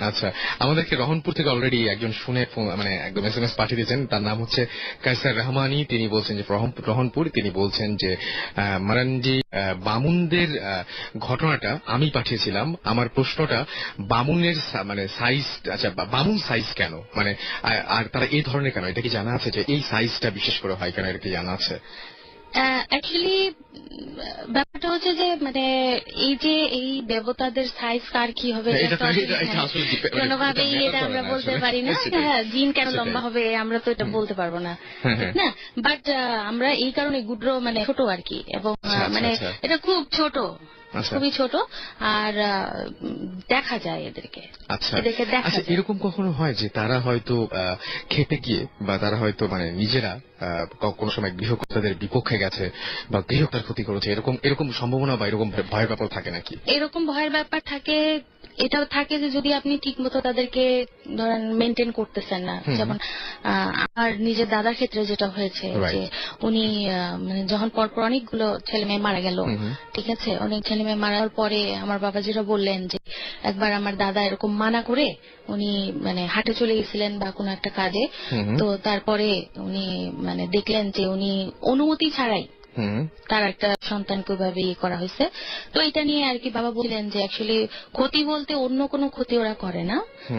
আচ্ছা, আমাদেরকে রহনপুর থেকে অলরেডি একজন শুনে মানে একদম SMS পাঠিয়ে দিয়েছেন, তার নাম হচ্ছে কায়সার রহমানি। তিনি বলছেন যে রহনপুর, তিনি বলছেন যে মারানজি বামুনদের ঘটনাটা আমি পাঠিয়েছিলাম, আমার প্রশ্নটা বামুনের মানে সাইজ, আচ্ছা বামুন সাইজ কেন, মানে আর তারা এই ধরনের কেন, এটা কি জানা আছে যে এই সাইজটা বিশেষ করে হয় কেন, এটা কি জানা আছে?
অ্যাকচুয়ালি ব্যাপারটা হচ্ছে যে মানে এই যে এই দেবতাদের সাইজ কার কি হবে কোনোভাবেই এটা আমরা বলতে পারি না। হ্যাঁ, জিন কেন লম্বা হবে আমরা তো এটা বলতে পারবো না, ঠিক না? বাট আমরা এই কারণে গুড্র মানে ছোট আর কি, এবং মানে এটা খুব ছোট, খুবই ছোট, আর দেখা যায় এদেরকে।
আচ্ছা, এরকম কখনো হয় যে তারা হয়তো খেপে গিয়ে বা তারা হয়তো মানে নিজেরা কোনো সময় গৃহকর্তাদের বিপক্ষে গেছে বা গৃহকর্তার ক্ষতি করেছে, এরকম সম্ভাবনা বা এরকম ভয়ের ব্যাপার থাকে নাকি?
এরকম ভয়ের ব্যাপার থাকে, এটাও থাকে যে যদি আপনি ঠিক মতো তাদেরকে ধরেন মেনটেন করতেছেন না। যেমন আমার নিজের দাদার ক্ষেত্রে যেটা হয়েছে যে উনি মানে যখন পরপর অনেকগুলো ছেলে মেয়ে মারা গেল, ঠিক আছে, অনেক ছেলে মেয়ে মারার পরে আমার বাবা যেটা বললেন যে একবার আমার দাদা এরকম মানা করে উনি মানে হাটে চলে গেছিলেন বা কোনো একটা কাজে, তো তারপরে উনি মানে দেখলেন যে উনি অনুমতি ছাড়াই তার একটা সন্তানকে ওইভাবে ইয়ে করা হয়েছে। তো এটা নিয়ে আর কি বাবা বললেন যে অ্যাকচুয়ালি ক্ষতি বলতে অন্য কোনো ক্ষতি ওরা করে না,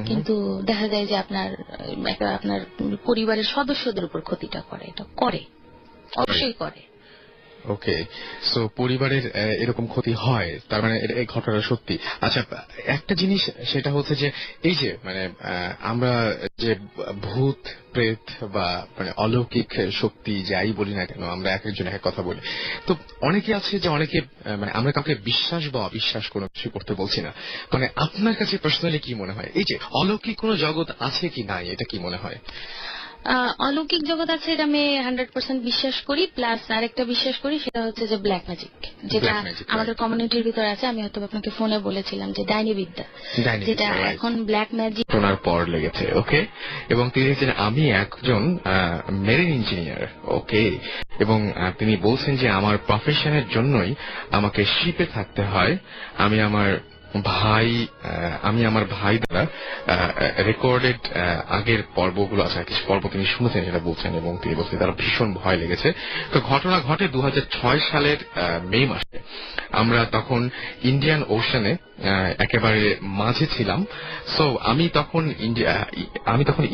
কিন্তু দেখা যায় যে আপনার পরিবারের সদস্যদের উপর ক্ষতিটা করে, এটা করে, অবশ্যই করে।
ওকে, সো পরিবারের এরকম ক্ষতি হয়, তার মানে এই ঘটনাটা সত্যি। আচ্ছা, একটা জিনিস সেটা হচ্ছে যে এই যে মানে আমরা যে ভূত প্রেত বা মানে অলৌকিক শক্তি যাই বলি না কেন, আমরা এক একজন এক কথা বলি, তো অনেকে আছে যে অনেকে মানে আমরা কাউকে বিশ্বাস বা অবিশ্বাস কোনো কিছু করতে বলছি না, মানে আপনার কাছে পার্সোনালি কি মনে হয় এই যে অলৌকিক কোনো জগৎ আছে কি নাই, এটা কি মনে হয়?
অলৌকিক জগৎ আছে, এটা আমি 100% বিশ্বাস করি। প্লাস আরেকটা বিশ্বাস করি, সেটা হচ্ছে যে ব্ল্যাক ম্যাজিক, যেটা আমাদের কমিউনিটির ভিতরে আছে। আমি হয়তো আপনাকে ফোনে বলেছিলাম যে ডাইনি বিদ্যা, যেটা এখন ব্ল্যাক ম্যাজিক
শোনার পর লেগেছে। ওকে, এবং তিনি হচ্ছেন আমি একজন মেরিন ইঞ্জিনিয়ার। ওকে, এবং তিনি বলছেন যে আমার প্রফেশনের জন্যই আমাকে শিপে থাকতে হয়। আমি আমার ভাই দ্বারা রেকর্ডেড আগের পর্বগুলো আছে, কিছু পর্ব তিনি শুনেছেন সেটা বলছেন, এবং তিনি বলছেন তার ভীষণ ভয় লেগেছে। তো ঘটনা ঘটে 2006 সালের মে মাসে। আমরা তখন ইন্ডিয়ান ওশানে একেবারে মাঝে ছিলাম। সো আমি তখন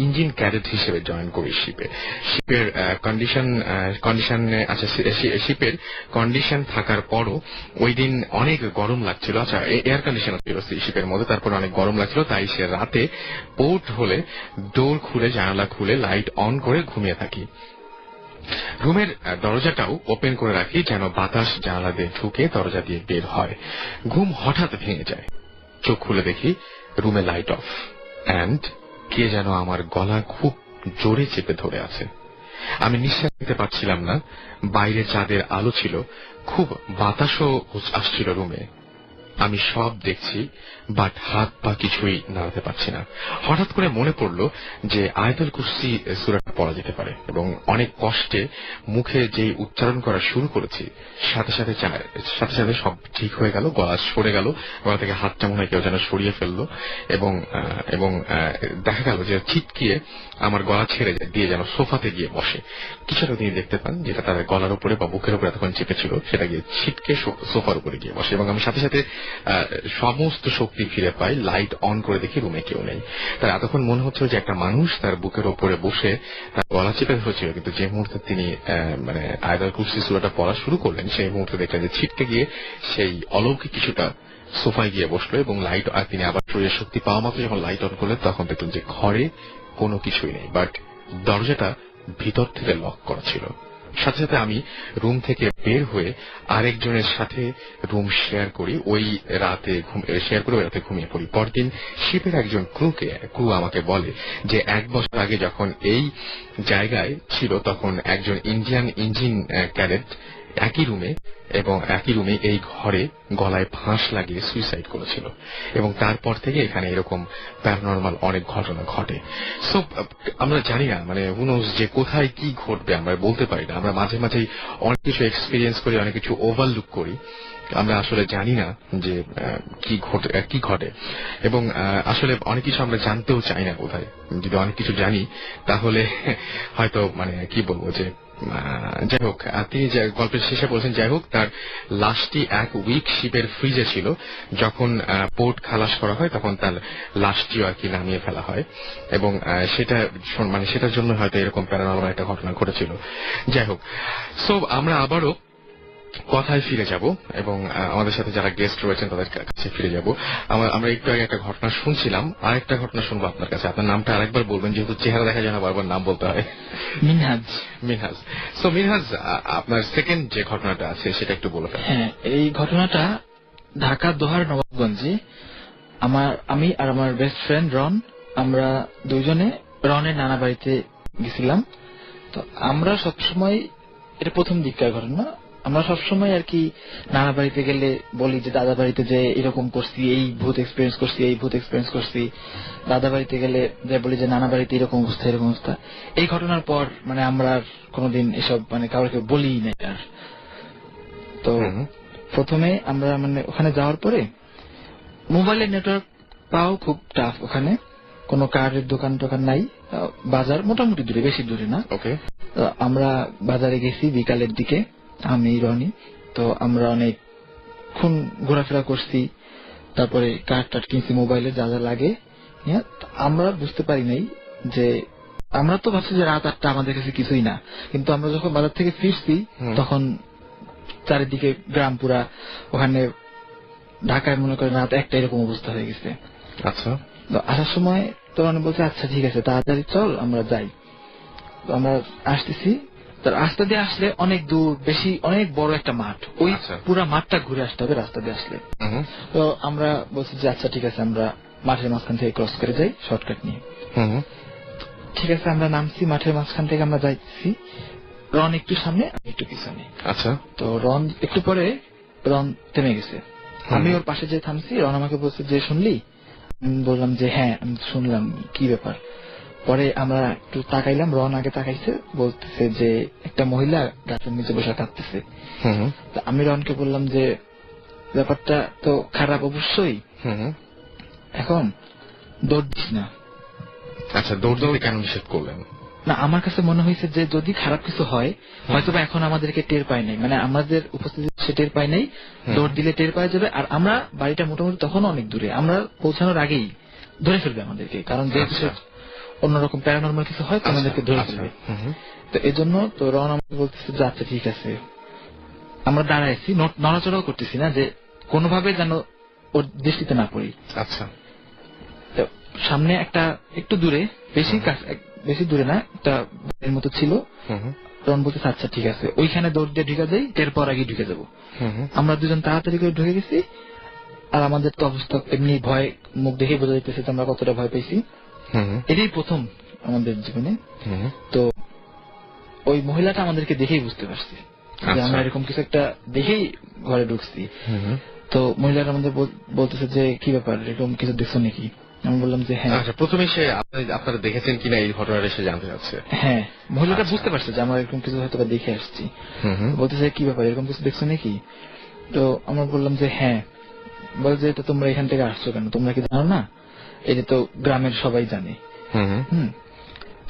ইঞ্জিন ক্যাডেট হিসেবে জয়েন করি শিপের শিপের কন্ডিশন থাকার পরও ওই দিন অনেক গরম লাগছিল। আচ্ছা, এয়ার কন্ডিশন ছিল শিপের মধ্যে, তারপর অনেক গরম লাগছিল, তাই সে রাতে পোর্ট হলে ডোর খুলে জানালা খুলে লাইট অন করে ঘুমিয়ে থাকি। রুমের দরজাটাও ওপেন করে রাখি যেন বাতাস জানালা দিয়ে ঢুকে দরজা দিয়ে বের হয়। ঘুম হঠাৎ ভেঙে যায়, চোখ খুলে দেখি রুমে লাইট অফ, অ্যান্ড কে যেন আমার গলা খুব জোরে চেপে ধরে আছে। আমি নিঃশ্বাস নিতে পারছিলাম না। বাইরে চাঁদের আলো ছিল, খুব বাতাসও আসছিল রুমে। আমি সব দেখছি, বাট হাত পা কিছুই নাড়াতে পারছি না। হঠাৎ করে মনে পড়ল যে আয়াতুল কুরসি সূরাটা পড়া যেতে পারে, এবং অনেক কষ্টে মুখে যেই উচ্চারণ করা শুরু করেছি সাথে সাথে সাথে সব ঠিক হয়ে গেল। গলা সরে গেল, গলা থেকে হাতটা মনে হয় কেউ যেন সরিয়ে ফেললো, এবং দেখা গেল যে ছিটকিয়ে আমার গলা ছেড়ে দিয়ে যেন সোফাতে গিয়ে বসে। কিছুটা তিনি দেখতে পান যেটা তার গলার উপরে বা বুকের উপরে এতক্ষণ চেপেছিল, সেটা গিয়ে ছিটকে সোফার উপরে গিয়ে বসে, এবং আমি সাথে সাথে সমস্ত শক্তি ফিরে পাই। লাইট অন করে দেখি রুমে কেউ নেই। তার এতক্ষণ মনে হচ্ছিল যে একটা মানুষ তার বুকের ওপরে বসে তার গলা চেপে ধরেছিল, কিন্তু যে মুহূর্তে তিনি আয়াতুল কুরসি সূরাটা পড়া শুরু করলেন, সেই মুহূর্তে দেখলেন যে ছিটকে গিয়ে সেই অলৌকিক কিছুটা সোফায় গিয়ে বসলো, এবং লাইট তিনি আবার শরীরের শক্তি পাওয়া মাত্র যখন লাইট অন করলেন তখন দেখলেন যে ঘরে কোনো কিছুই নেই, বাট দরজাটা ভিতর থেকে লক করা ছিল। সাথে সাথে আমি রুম থেকে বের হয়ে আরেকজনের সাথে রুম শেয়ার করি, ওই রাতে ঘুমিয়ে পড়ি। পরদিন শিপের একজন ক্রু আমাকে বলে যে 1 বছর আগে যখন এই জায়গায় ছিল তখন একজন ইন্ডিয়ান ইঞ্জিন ক্যাডেট একই রুমে এই ঘরে গলায় ফাঁস লাগিয়ে সুইসাইড করেছিল, এবং তারপর থেকে এখানে এরকম প্যারানরমাল অনেক ঘটনা ঘটে। সো আমরা জানি না, হু নোজ যে কোথায় কি ঘটবে আমরা বলতে পারি না। আমরা মাঝে মাঝেই অনেক কিছু এক্সপিরিয়েন্স করি, অনেক কিছু ওভারলুক করি, আমরা আসলে জানি না যে কি ঘটে, এবং আসলে অনেক কিছু আমরা জানতেও চাই না কোথায়। যদি অনেক কিছু জানি তাহলে হয়তো কি বলবো যে যাই হোক, তিনি যে গল্পের শেষে বলছেন, যাই হোক তার লাশটি 1 উইক শিপের ফ্রিজে ছিল। যখন পোর্ট খালাস করা হয় তখন তার লাশটিও আর কি নামিয়ে ফেলা হয়, এবং সেটার জন্য হয়তো এরকম প্যারানরমাল একটা ঘটনা ঘটেছিল। যাই হোক, সো আমরা আবারও কথায় ফিরে যাব, এবং আমাদের সাথে যারা গেস্ট রয়েছেন তাদের কাছে ফিরে যাব। আমরা একটু আগে একটা ঘটনা শুনছিলাম, আরেকটা ঘটনা শুনবো আপনার কাছে। আপনার নামটা আরেকবার বলবেন, যেহেতু চেহারা দেখা যায় না, বারবার নাম বলতে হয়। মিনহাজ। সো মিনহাজ, আপনার সেকেন্ড যে ঘটনাটা আছে সেটা একটু বলে ফেলেন।
হ্যাঁ, এই ঘটনাটা ঢাকা দোহার নবাবগঞ্জে। আমি আর আমার বেস্ট ফ্রেন্ড রন, আমরা দুইজনে রনের নানা বাড়িতে গেছিলাম। তো আমরা সবসময়, এটা প্রথম দিককার ঘটনা, আমরা সবসময় আর কি নানা বাড়িতে গেলে বলি যে দাদা বাড়িতে যে এরকম করছি, এই ভূত এক্সপিরিয়েন্স করছি। দাদা বাড়িতে গেলে যে বলি যে নানা বাড়িতে এরকম অবস্থা। এই ঘটনার পর আমরা আর কোনোদিন এসব কাউকে বলি না। আর তো প্রথমে আমরা ওখানে যাওয়ার পরে মোবাইলের নেটওয়ার্ক পাও খুব টাফ। ওখানে কোনো কার্ডের দোকান টোকান নাই, বাজার মোটামুটি দূরে, বেশি দূরে না। আমরা বাজারে গেছি বিকালের দিকে, আমি রনি। তো আমরা অনেকক্ষণ ঘোরাফেরা করছি, তারপরে কার্ড টার্ড কিনছি, মোবাইলে যা যা লাগে। আমরা বুঝতে পারি নাই যে, আমরা তো ভাবছি যে রাত 8টা আমাদের কাছে কিছুই না, কিন্তু আমরা যখন বাজার থেকে ফিরছি তখন চারিদিকে গ্রাম পুরা, ওখানে ঢাকায় মনে করেন রাত 1টা এরকম অবস্থা হয়ে গেছে।
আচ্ছা,
তো আসার সময় তো বলছে আচ্ছা ঠিক আছে তাড়াতাড়ি চল আমরা যাই। তো আমরা আসতেছি, রাস্তা দিয়ে আসলে অনেক দূর, বেশি অনেক বড় একটা মাঠ, ওই পুরো মাঠটা ঘুরে আসতে হবে রাস্তা দিয়ে আসলে। তো আমরা বলছি যে আচ্ছা ঠিক আছে আমরা মাঠের মাঝখান থেকে ক্রস করে যাই শর্টকাট নিয়ে। ঠিক আছে, আমরা নামছি মাঠের মাঝখান থেকে, আমরা যাইছি। রন একটু সামনে, আমি একটু পিছনে। আচ্ছা, তো রন একটু পরে রন থেমে গেছে, আমি ওর পাশে যে থামছি। রন আমাকে বলছে যে শুনলি? বললাম যে হ্যাঁ আমি শুনলাম, কি ব্যাপার? পরে আমরা একটু তাকাইলাম, রন আগে তাকাইছে, বলতেছে যে একটা মহিলা গাছের নিচে বসে কাঁদতেছে। আমি রনকে বললাম যে ব্যাপারটা তো খারাপ অবশ্যই, এখন দৌড় দিস না।
আচ্ছা, দৌড় দিতে কেন নিষেধ করলেন?
না, আমার কাছে মনে হয়েছে যে যদি খারাপ কিছু হয় হয়তো বা এখন আমাদেরকে টের পায় নাই, আমাদের উপস্থিতি সে টের পায় নাই, দৌড় দিলে টের পাওয়া যাবে। আর আমরা বাড়িটা মোটামুটি তখন অনেক দূরে, আমরা পৌঁছানোর আগেই ধরে ফেলবে আমাদেরকে, কারণ যেহেতু অন্যরকম প্যারানরমাল কিছু হয় তো আমাদেরকে ধরে ফেলবে। তো এই জন্য তো রন আমাকে বলতেছে যে আচ্ছা ঠিক আছে। আমরা দাঁড়াইছি, নড়াচড়াও করতেছি না, যে কোনোভাবে যেন ওর দৃষ্টিতে না পড়ি। আচ্ছা, সামনে একটা একটু দূরে, বেশি দূরে না, একটা বাড়ির মতো ছিল। রন বলতেছে আচ্ছা ঠিক আছে ওইখানে দৌড় দিয়ে ঢুকে যাই, এরপর আগে ঢুকে যাবো। আমরা দুজন তাড়াতাড়ি করে ঢুকে গেছি। আর আমাদের তো অবস্থা এমনি, ভয় মুখ দেখে বোঝা যাইতেছে আমরা কতটা ভয় পাইছি। এটাই প্রথম আমাদের জীবনে। তো ওই মহিলাটা আমাদেরকে দেখেই বুঝতে পারছে যে আমরা এরকম কিছু একটা দেখেই ঘরে ঢুকছি। তো মহিলারা আমাদের বলতেছে যে কি ব্যাপার, এরকম কিছু দেখছো নাকি? আমি বললাম যে হ্যাঁ।
আচ্ছা, প্রথমে সে আপনারা দেখেছেন কিনা এই ঘটনাটা সে জানতে চাচ্ছে।
হ্যাঁ, মহিলাটা বুঝতে পারছে যে আমরা এরকম কিছু হয়তো দেখে আসছি। বলতেছে কি ব্যাপার, এরকম কিছু দেখছো নাকি? তো আমরা বললাম যে হ্যাঁ। বলে যে তোমরা এখান থেকে আসছো কেন, তোমরা কি জানো না? এটা তো গ্রামের সবাই জানে।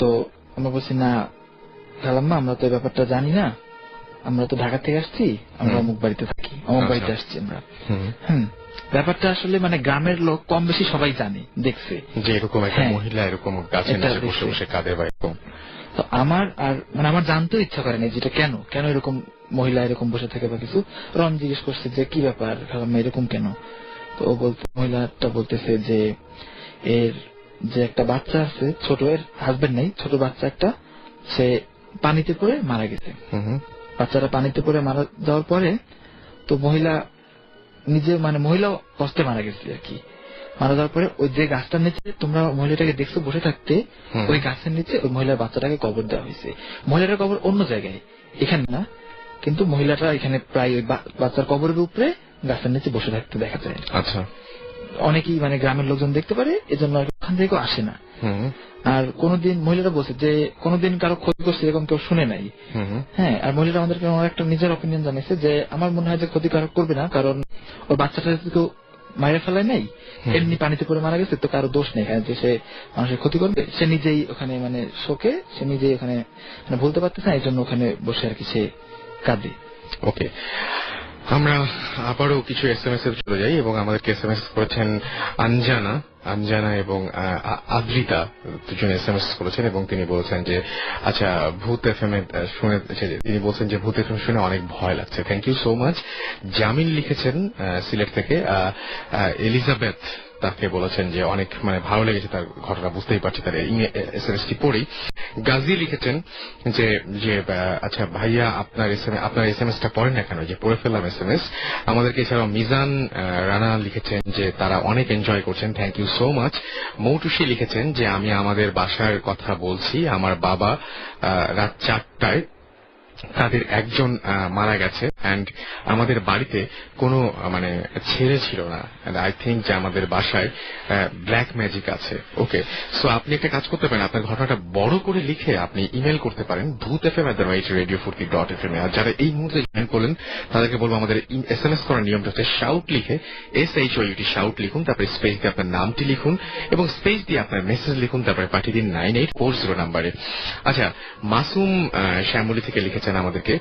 তো আমরা বলছি না খালাম্মা, আমরা তো এই ব্যাপারটা জানি না, আমরা তো ঢাকা থেকে আসছি, আমরা অমুক বাড়িতে থাকি, অমুক বাড়িতে আসছি আমরা। ব্যাপারটা আসলে মানে গ্রামের লোক কম বেশি সবাই জানে, দেখছে
যে এরকম একটা মহিলা এরকম গাছের নিচে বসে বসে কাঁদে বা এরকম।
তো আমার আর মানে আমার জানতেও ইচ্ছা করে না যেটা কেন কেন এরকম মহিলা এরকম বসে থাকে বা কিছু। রন জিজ্ঞেস করছে যে কি ব্যাপার খালাম্মা, এরকম কেন? তো ও বলতে মহিলাটা বলতেছে যে এর যে একটা বাচ্চা আছে ছোট, এর হাজবেন্ড নেই, ছোট বাচ্চা একটা, সে পানিতে পড়ে মারা গেছে। বাচ্চাটা পানিতে পড়ে মারা যাওয়ার পরে তো মহিলা নিজে মানে মহিলা কষ্টে মারা গেছে আর কি। মারা যাওয়ার পরে ওই যে গাছটার নিচে তোমরা মহিলাটাকে দেখছো বসে থাকতে, ওই গাছের নিচে ওই মহিলার বাচ্চাটাকে কবর দেওয়া হয়েছে। মহিলাটার কবর অন্য জায়গায়, এখানে না, কিন্তু মহিলাটা এখানে প্রায় ওই বাচ্চার কবরের উপরে গাছের নিচে বসে থাকতে দেখা যায়।
আচ্ছা,
অনেকেই মানে গ্রামের লোকজন দেখতে পারে, এজন্য ওখান থেকে আসে না। আর কোনদিন মহিলারা বলছে যে কোনদিন কারো ক্ষতি করছে এরকম কেউ শুনে নাই। হ্যাঁ, আর মহিলারা আমাদেরকে একটা নিজের অপিনিয়ন জানিয়েছে যে আমার মনে হয় যে ক্ষতি কারো করবে না, কারণ ওর বাচ্চাটা কেউ মায়ের ফেলায় নাই, এমনি পানিতে পড়ে মারা গেছে, তো কারো দোষ নেই যে সে মানুষের ক্ষতি করবে। সে নিজেই ওখানে মানে শোকে, সে নিজেই ওখানে মানে বলতে পারতেছে না, এই জন্য ওখানে বসে আর কি সে কাঁদে।
ওকে, আমরা আবারও কিছু SMS এ চলে যাই এবং আমাদেরকে SMS করেছেন আঞ্জানা এবং আদ্রিতা, দুজন SMS করেছেন এবং তিনি বলছেন যে আচ্ছা ভূত FM শুনে, তিনি বলছেন যে ভূত FM শুনে অনেক ভয় লাগছে। Thank you so much. Jamil লিখেছেন সিলেট থেকে, এলিজাবেথ তাকে বলেছেন যে অনেক মানে ভালো লেগেছে তার ঘটনা, বুঝতেই পারছি তার SMS-টি পড়েই। গাজী লিখেছেন যে আচ্ছা ভাইয়া আপনার SMS-টা পড়েন না কেন, যে পড়ে ফেললাম SMS। আমাদেরকে এছাড়াও মিজান রানা লিখেছেন যে তারা অনেক এনজয় করছেন, thank you so much. Moutushi লিখেছেন যে আমি আমাদের বাসার কথা বলছি, আমার বাবা রাত 4টায় তাদের একজন মারা গেছে এন্ড আমাদের বাড়িতে কোনো মানে ছেলে ছিল না। আই থিঙ্ক যে আমাদের বাসায় ব্ল্যাক ম্যাজিক আছে। ওকে, সো আপনি একটা কাজ করতে পারেন, আপনার ঘটনাটা বড় করে লিখে আপনি ইমেল করতে পারেন bhootfm@radiofurti.fm এ। আর যারা এই মুহূর্তে জয়েন করলেন তাদেরকে বলবো আমাদের SMS করার নিয়মটা হচ্ছে শাউট লিখে SHOUT শাউট লিখুন, তারপরে স্পেস দিয়ে আপনার নামটি লিখুন এবং স্পেস দিয়ে আপনার মেসেজ লিখুন, তারপরে পাঠিয়ে দিন 9840 নাম্বারে। আচ্ছা, মাসুম শ্যামলী থেকে লিখেছেন আমাদেরকে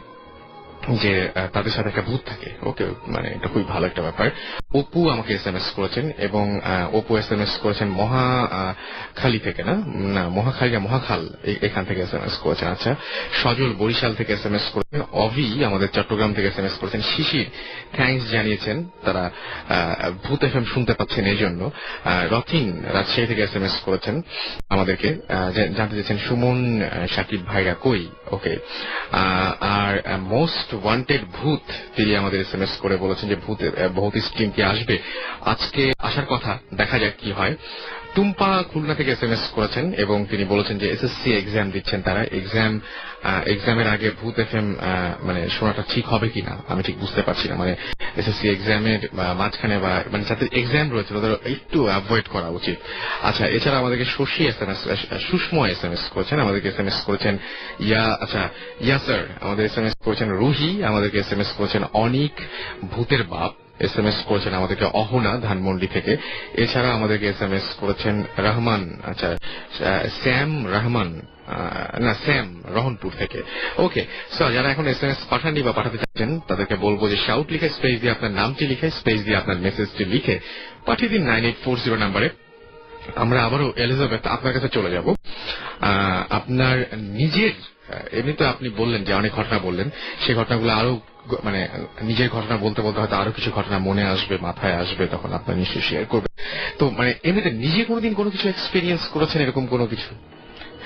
যে তাদের সাথে একটা ভূত থাকে। ওকে, মানে এটা খুবই ভালো একটা ব্যাপার। অপু আমাকে SMS করেছেন এবং অপু SMS করেছেন মহাখালী থেকে, না মহাখাল এখান থেকে SMS করেছেন। আচ্ছা, সজল বরিশাল থেকে SMS করেছেন, অভি আমাদের চট্টগ্রাম থেকে SMS করেছেন, শিশির থ্যাঙ্কস জানিয়েছেন তারা ভূত FM শুনতে পাচ্ছেন এই জন্য। রথিন রাজশাহী থেকে SMS করেছেন আমাদেরকে, জানতে চেয়েছেন সুমন সাকিব ভাইরা কই। ওকে, আর মোস্ট ওয়ান্টেড ভূত তিনি আমাদের SMS করে বলেছেন যে ভূত স্ট্রিম কি আসবে, আজকে আসার কথা, দেখা যাক কি হয়। টুম্পা খুলনা থেকে SMS করেছেন এবং তিনি বলেছেন যে SSC এক্সাম দিচ্ছেন তারা, এক্সামের আগে ভূত FM মানে শোনাটা ঠিক হবে কিনা আমি ঠিক বুঝতে পারছি না। মানে SSC এক্সামের মাঝখানে বা মানে যাদের এক্সাম রয়েছে তাদের একটু অ্যাভয়েড করা উচিত। আচ্ছা, এছাড়া আমাদেরকে সুষম SMS করেছেন, আমাদেরকে SMS করেছেন ইয়াসার, আমাদের SMS করেছেন রুহি, আমাদেরকে SMS করেছেন অনিক ভূতের বাপ, SMS করেছেন আমাদেরকে অহনা ধানমন্ডি থেকে। এছাড়া আমাদেরকে SMS করেছেন রহমান, আচ্ছা শ্যাম রহমান, না শ্যাম রহনপুর থেকে। ওকে, সো যারা এখন SMS পাঠাননি বা পাঠাতে চাচ্ছেন তাদেরকে বলবো যে শাউট লিখে স্পেস দিয়ে আপনার নামটি লিখে স্পেস দিয়ে আপনার মেসেজটি লিখে পাঠিয়ে দিন 9840 নাম্বারে। আমরা আবারও এলিজাবেথ আপনার কাছে চলে যাব। আপনার নিজের এমনি তো আপনি বললেন যে অনেক ঘটনা বললেন, সেই ঘটনাগুলো আরো মানে নিজের ঘটনা বলতে বলতে হয়তো আরো কিছু ঘটনা মনে আসবে, মাথায় আসবে, তখন আপনার নিশ্চয়ই শেয়ার করবেন। তো মানে এমনিতে নিজে কোনোদিন কোনো কিছু এক্সপিরিয়েন্স করেছেন এরকম কোনো কিছু?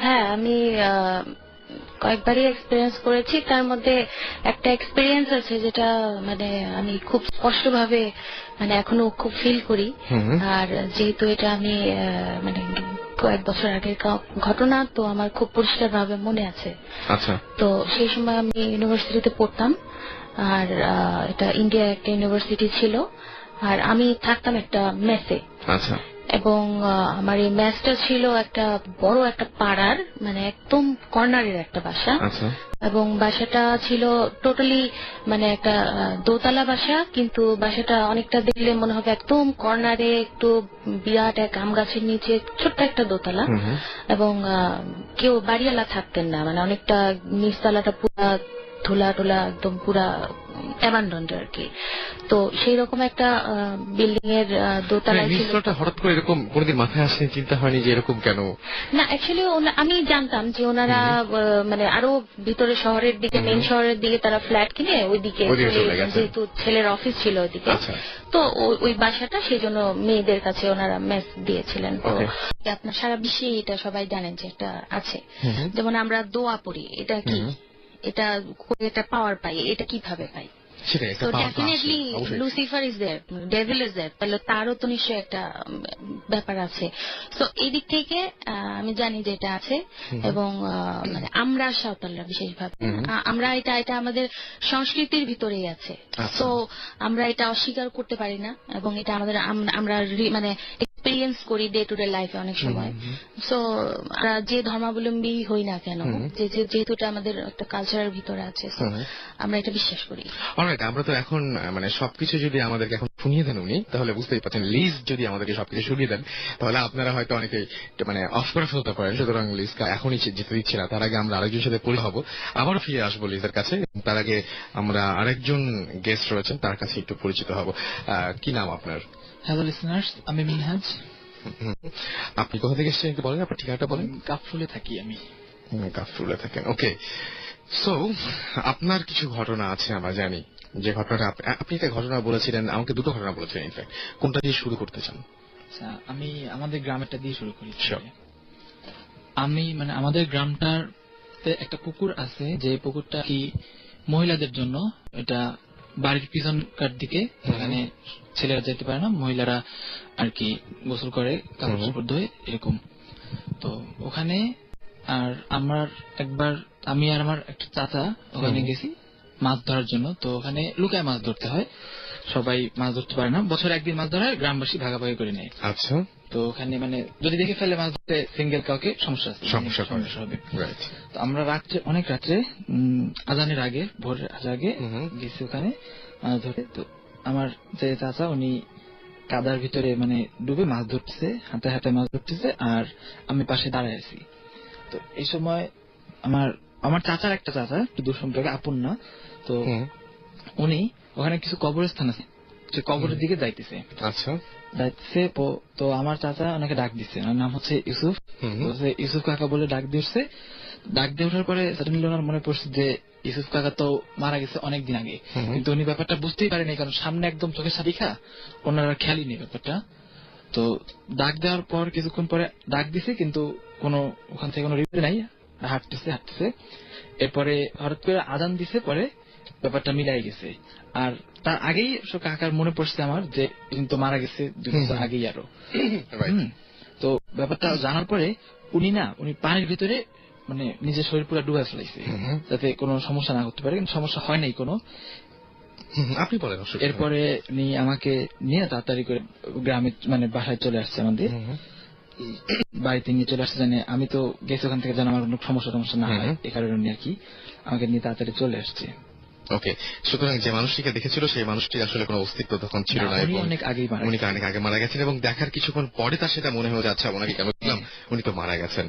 হ্যাঁ, আমি কয়েকবারই এক্সপিরিয়েন্স করেছি। তার মধ্যে একটা এক্সপিরিয়েন্স আছে যেটা মানে আমি খুব স্পষ্টভাবে মানে এখনো খুব ফিল করি। আর যেহেতু এটা আমি মানে কয়েক বছর আগের ঘটনা, তো আমার খুব পরিষ্কার ভাবে মনে আছে।
আচ্ছা।
তো সেই সময় আমি ইউনিভার্সিটিতে পড়তাম, আর এটা ইন্ডিয়ার একটা ইউনিভার্সিটি ছিল, আর আমি থাকতাম একটা মেসে।
আচ্ছা।
এবং আমার এই মেসটা ছিল একটা বড় একটা পাড়ার, মানে একদম কর্নারের একটা বাসা।
আচ্ছা।
এবং বাসাটা ছিল টোটালি মানে একটা দোতলা বাসা, কিন্তু বাসাটা অনেকটা দেখলে মনে হবে একদম কর্নারে, একটু বিরাট এক আম গাছের নিচে ছোট্ট একটা দোতলা। এবং কেউ বাড়িওয়ালা থাকতেন না, মানে অনেকটা নিচতলাটা পুরা ধুলা টোলা একদম পুরা অ্যাবান্ডন্ড আর কি। তো সেই রকম একটা বিল্ডিং এর দোতলায় ছিল।
হঠাৎ করে এরকম কোনদিন মাথায় আসে, চিন্তা হয়নি যে এরকম কেন?
না, অ্যাকচুয়ালি আমি জানতাম যে ওনারা মানে আরো ভিতরে শহরের দিকে, মেইন শহরের দিকে তারা ফ্ল্যাট কিনে ওইদিকে, যেহেতু ছেলের অফিস ছিল ওইদিকে, তো ওই বাসাটা সেই জন্য মেয়েদের কাছে ওনারা মেস দিয়েছিলেন। তো আপনার সারা বিশ্বে এটা সবাই জানেন যে এটা আছে। যেমন আমরা দোয়া পড়ি, এটা কি, এটা এটা পাওয়ার পাই, এটা কিভাবে পাই? তো definitely Lucifer is there, devil is there, তাহলে তারও তো নিশ্চয়ই একটা ব্যাপার আছে। তো এই দিক থেকে আমি জানি যে এটা আছে। এবং মানে আমরা সাঁওতালরা বিশেষভাবে আমরা এটা আমাদের সংস্কৃতির ভিতরেই আছে। তো আমরা এটা অস্বীকার করতে পারি না, এবং এটা আমাদের আমরা মানে এক্সপিরিয়েন্স করি ডে টু ডে লাইফে অনেক সময়। সো আমরা যে ধর্মাবলম্বী হই না কেন, যেহেতু এটা আমাদের একটা কালচারের ভিতরে আছে, আমরা এটা বিশ্বাস করি।
অলরাইট, আমরা তো এখন মানে সবকিছু যদি আমাদেরকে এখন শুনিয়ে দেন উনি, তাহলে বুঝতেই পারছেন লিজ যদি আমাদেরকে সবকিছু শুনিয়ে দেন, তাহলে আপনারা হয়তো অনেকেই মানে অফ করে ফেলতে পারেন। সুতরাং লিজকে এখনই যেতে দিচ্ছি না, তার আগে আমরা আরেকজনের সাথে পরিচয় হবো, আবার ফিরে আসবো লিজের কাছে। তার আগে আমরা আরেকজন গেস্ট রয়েছেন, তার কাছে একটু পরিচিত হব। কি নাম আপনার?
হ্যালো লিসনার্স, আমি মিনহাজ।
আপনি কোথা থেকে এসেছেন একটু বলেন, আপনার ঠিকানাটা বলেন।
কাফরুলে থাকি আমি।
কাফরুলে থাকেন, ওকে। সো আপনার কিছু ঘটনা আছে আমরা জানি, যে ঘটনাটা আপনি একটা ঘটনা বলেছিলেন, আমাকে দুটো ঘটনা বলেছিলেন। ইনফ্যাক্ট কোনটা দিয়ে শুরু করতে চান?
আচ্ছা, আমি আমাদের গ্রামেরটা দিয়ে শুরু করি। আমি মানে আমাদের গ্রামটার একটা পুকুর আছে, যে পুকুরটা কি মহিলাদের জন্য, এটা বাড়ির পিছনকার দিকে, এখানে ছেলেরা যেতে পারে না, মহিলারা আর কি গোসল করে, কাপড় চোপড় ধোয় এরকম। তো ওখানে আর আমার একবার আমি আর আমার একটা চাচা ওখানে গেছি মাছ ধরার জন্য। তো ওখানে লুকায় মাছ ধরতে হয়, সবাই মাছ ধরতে পারে না, বছরে একদিন মাছ ধরা হয়, গ্রামবাসী ভাগাভাগি করে নেয়।
আচ্ছা।
তো ওখানে মানে যদি দেখে ফেলে মাছ ধরতে সিঙ্গেল কাউকে সমস্যা হবে। তো আমরা রাত্রে, অনেক রাত্রে আজানের আগে, ভোরের আগে গেছি ওখানে মাছ ধরে। তো আমার যে চাচা উনি কাদার ভিতরে মানে ডুবে মাছ ধরতেছে, হাতে হাতে মাছ ধরতেছে, আর আমি পাশে দাঁড়ায় আছি। তো এই সময় আমার চাচার একটা চাচা, একটু দূর সম্পর্কে, আপন না, তো উনি ওখানে কিছু কবরস্থান আছে, সে কবরের দিকে যাইতেছে।
আচ্ছা।
যাইতেছে, তো আমার চাচা ওনাকে ডাক দিচ্ছে, ওনার নাম হচ্ছে ইউসুফ। ইউসুফ কাকা বলে ডাক দিচ্ছে। ডাক দিয়ে ওঠার পরে সাডেনলি ওনার মনে পড়ছে যে ইউসুফ কাকা তো মারা গেছে অনেকদিন আগে, কিন্তু উনি ব্যাপারটা বুঝতেই পারেনি, কারণ সামনে একদম চোখের সাথে দেখা, ওনারা খেয়ালই নেই ব্যাপারটা। তো ডাক দেওয়ার পর কিছুক্ষণ পরে ডাক দিছে, কিন্তু কোনো ওখান থেকে কোনো রিপ্লাই নাই, হাঁটতেছে। এরপরে হঠাৎ করে আজান দিছে, পরে ব্যাপারটা মিলাই গেছে। আর তার আগেই কাকার মনে পড়ছে আমার যে তো মারা গেছে 2 বছর আগেই আরো। তো ব্যাপারটা জানার পরে উনি পানির ভিতরে মানে নিজের শরীর পুরো ডুবে ফেলাইছে, যাতে কোনো সমস্যা না করতে পারে, কিন্তু সমস্যা হয় নাই কোনো।
আপনি বলেন।
এরপরে উনি আমাকে নিয়ে তাড়াতাড়ি করে গ্রামে মানে বাসায় চলে আসছে, আমাদের বাড়িতে নিয়ে চলে আসছে, জানে আমি তো গেছি ওখান থেকে, যেন আমার কোনো সমস্যা না হয়, এ কারণে আর কি আমাকে নিয়ে তাড়াতাড়ি চলে আসছে।
ওকে, সুতরাং যে মানুষটিকে দেখেছিল সেই মানুষটি আসলে কোনো অস্তিত্ব তখন ছিল না,
উনি অনেক
আগে মারা গেছেন, এবং দেখার কিছুক্ষণ পরে তার সেটা মনে হয়ে যাচ্ছে ওনাকে কেন দেখলাম, উনি তো মারা গেছেন।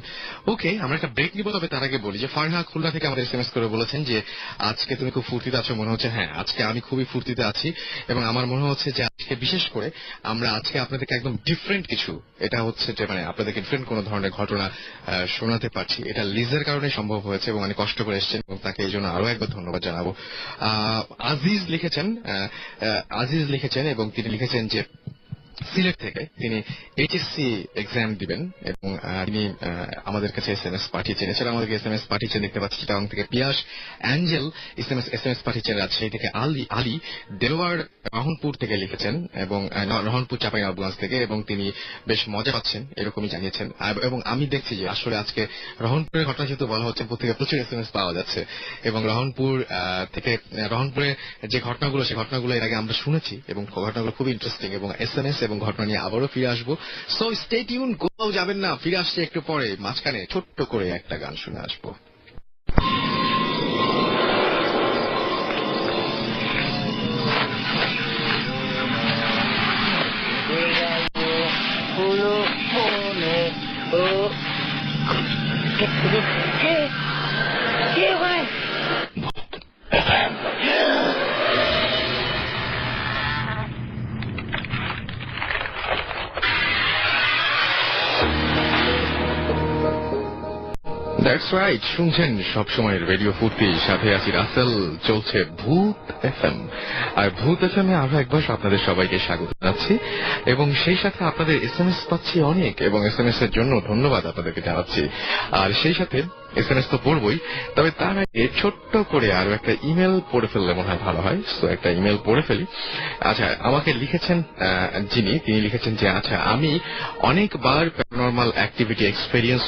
ওকে, আমরা একটা ব্রেক নিব, তবে তার আগে বলি যে ফারহা খুলনা থেকে আমাদের এসএমএস করে বলেছেন যে আজকে তুমি খুব ফুর্তিতে আছো মনে হচ্ছে। হ্যাঁ, আজকে আমি খুবই ফুর্তিতে আছি, এবং আমার মনে হচ্ছে যে আজকে বিশেষ করে আমরা আজকে আপনাদেরকে একদম ডিফারেন্ট কিছু, এটা হচ্ছে যে মানে আপনাদেরকে ডিফারেন্ট কোনো ধরনের ঘটনা শোনাতে পারছি। এটা লিজের কারণে সম্ভব হয়েছে, এবং অনেক কষ্ট করে এসেছেন, এবং তাকে এই জন্য আরো একবার ধন্যবাদ জানাবো। আজিজ লিখেছেন এবং তিনি লিখেছেন যে সিলেট থেকে। তিনি এইচএসসি এক্সাম দিবেন এবং তিনি আমাদের কাছে এসএমএস পাঠিয়েছেন। এছাড়া আমাদেরকে এসএমএস পাঠিয়েছেন দেখতে পাচ্ছি চিটাগং থেকে পিয়াস অ্যাঞ্জেল এসএমএস পাঠিয়েছেন, রাজশাহী থেকে আলী দেলোয়ার রহনপুর থেকে লিখেছেন এবং রহনপুর চাঁপাইনবাবগঞ্জ থেকে, এবং তিনি বেশ মজা পাচ্ছেন এরকমই জানিয়েছেন। এবং আমি দেখছি যে আসলে আজকে রহনপুরের ঘটনা যেহেতু বলা হচ্ছে থেকে প্রচুর এসএমএস পাওয়া যাচ্ছে এবং রহনপুরে যে ঘটনাগুলো সেই ঘটনাগুলো এর আগে আমরা শুনেছি এবং ঘটনাগুলো খুব ইন্টারেস্টিং এবং এসএমএস এবং ঘটনা নিয়ে আবারও ফিরে আসবো। সো স্টে টিউন, কোথাও যাবেন না, ফিরে আসছে একটু পরে। মাঝখানে ছোট্ট করে একটা গান শুনে আসবো।
কে ভাই?
দ্যাটস রাইট, শুনছেন সবসময় রেডিও ফুর্তি, সাথে আছি রাসেল। চলছে ভূত এফএম, আর ভূত এফএমে আরো একবার আপনাদের সবাইকে স্বাগত জানাচ্ছি এবং সেই সাথে আপনাদের এসএমএস পাচ্ছি অনেক এবং এসএমএস এর জন্য ধন্যবাদ আপনাদেরকে জানাচ্ছি। আর সেই সাথে এসএমএস তো পড়বই, তবে তার আগে ছোট্ট করে আরো একটা ইমেল পড়ে ফেললে মনে হয় ভালো হয়। তো একটা ইমেল পড়ে ফেলি। আচ্ছা, আমাকে লিখেছেন তিনি লিখেছেন যে আচ্ছা, আমি অনেকবার প্যারানরমাল অ্যাক্টিভিটি এক্সপেরিয়েন্স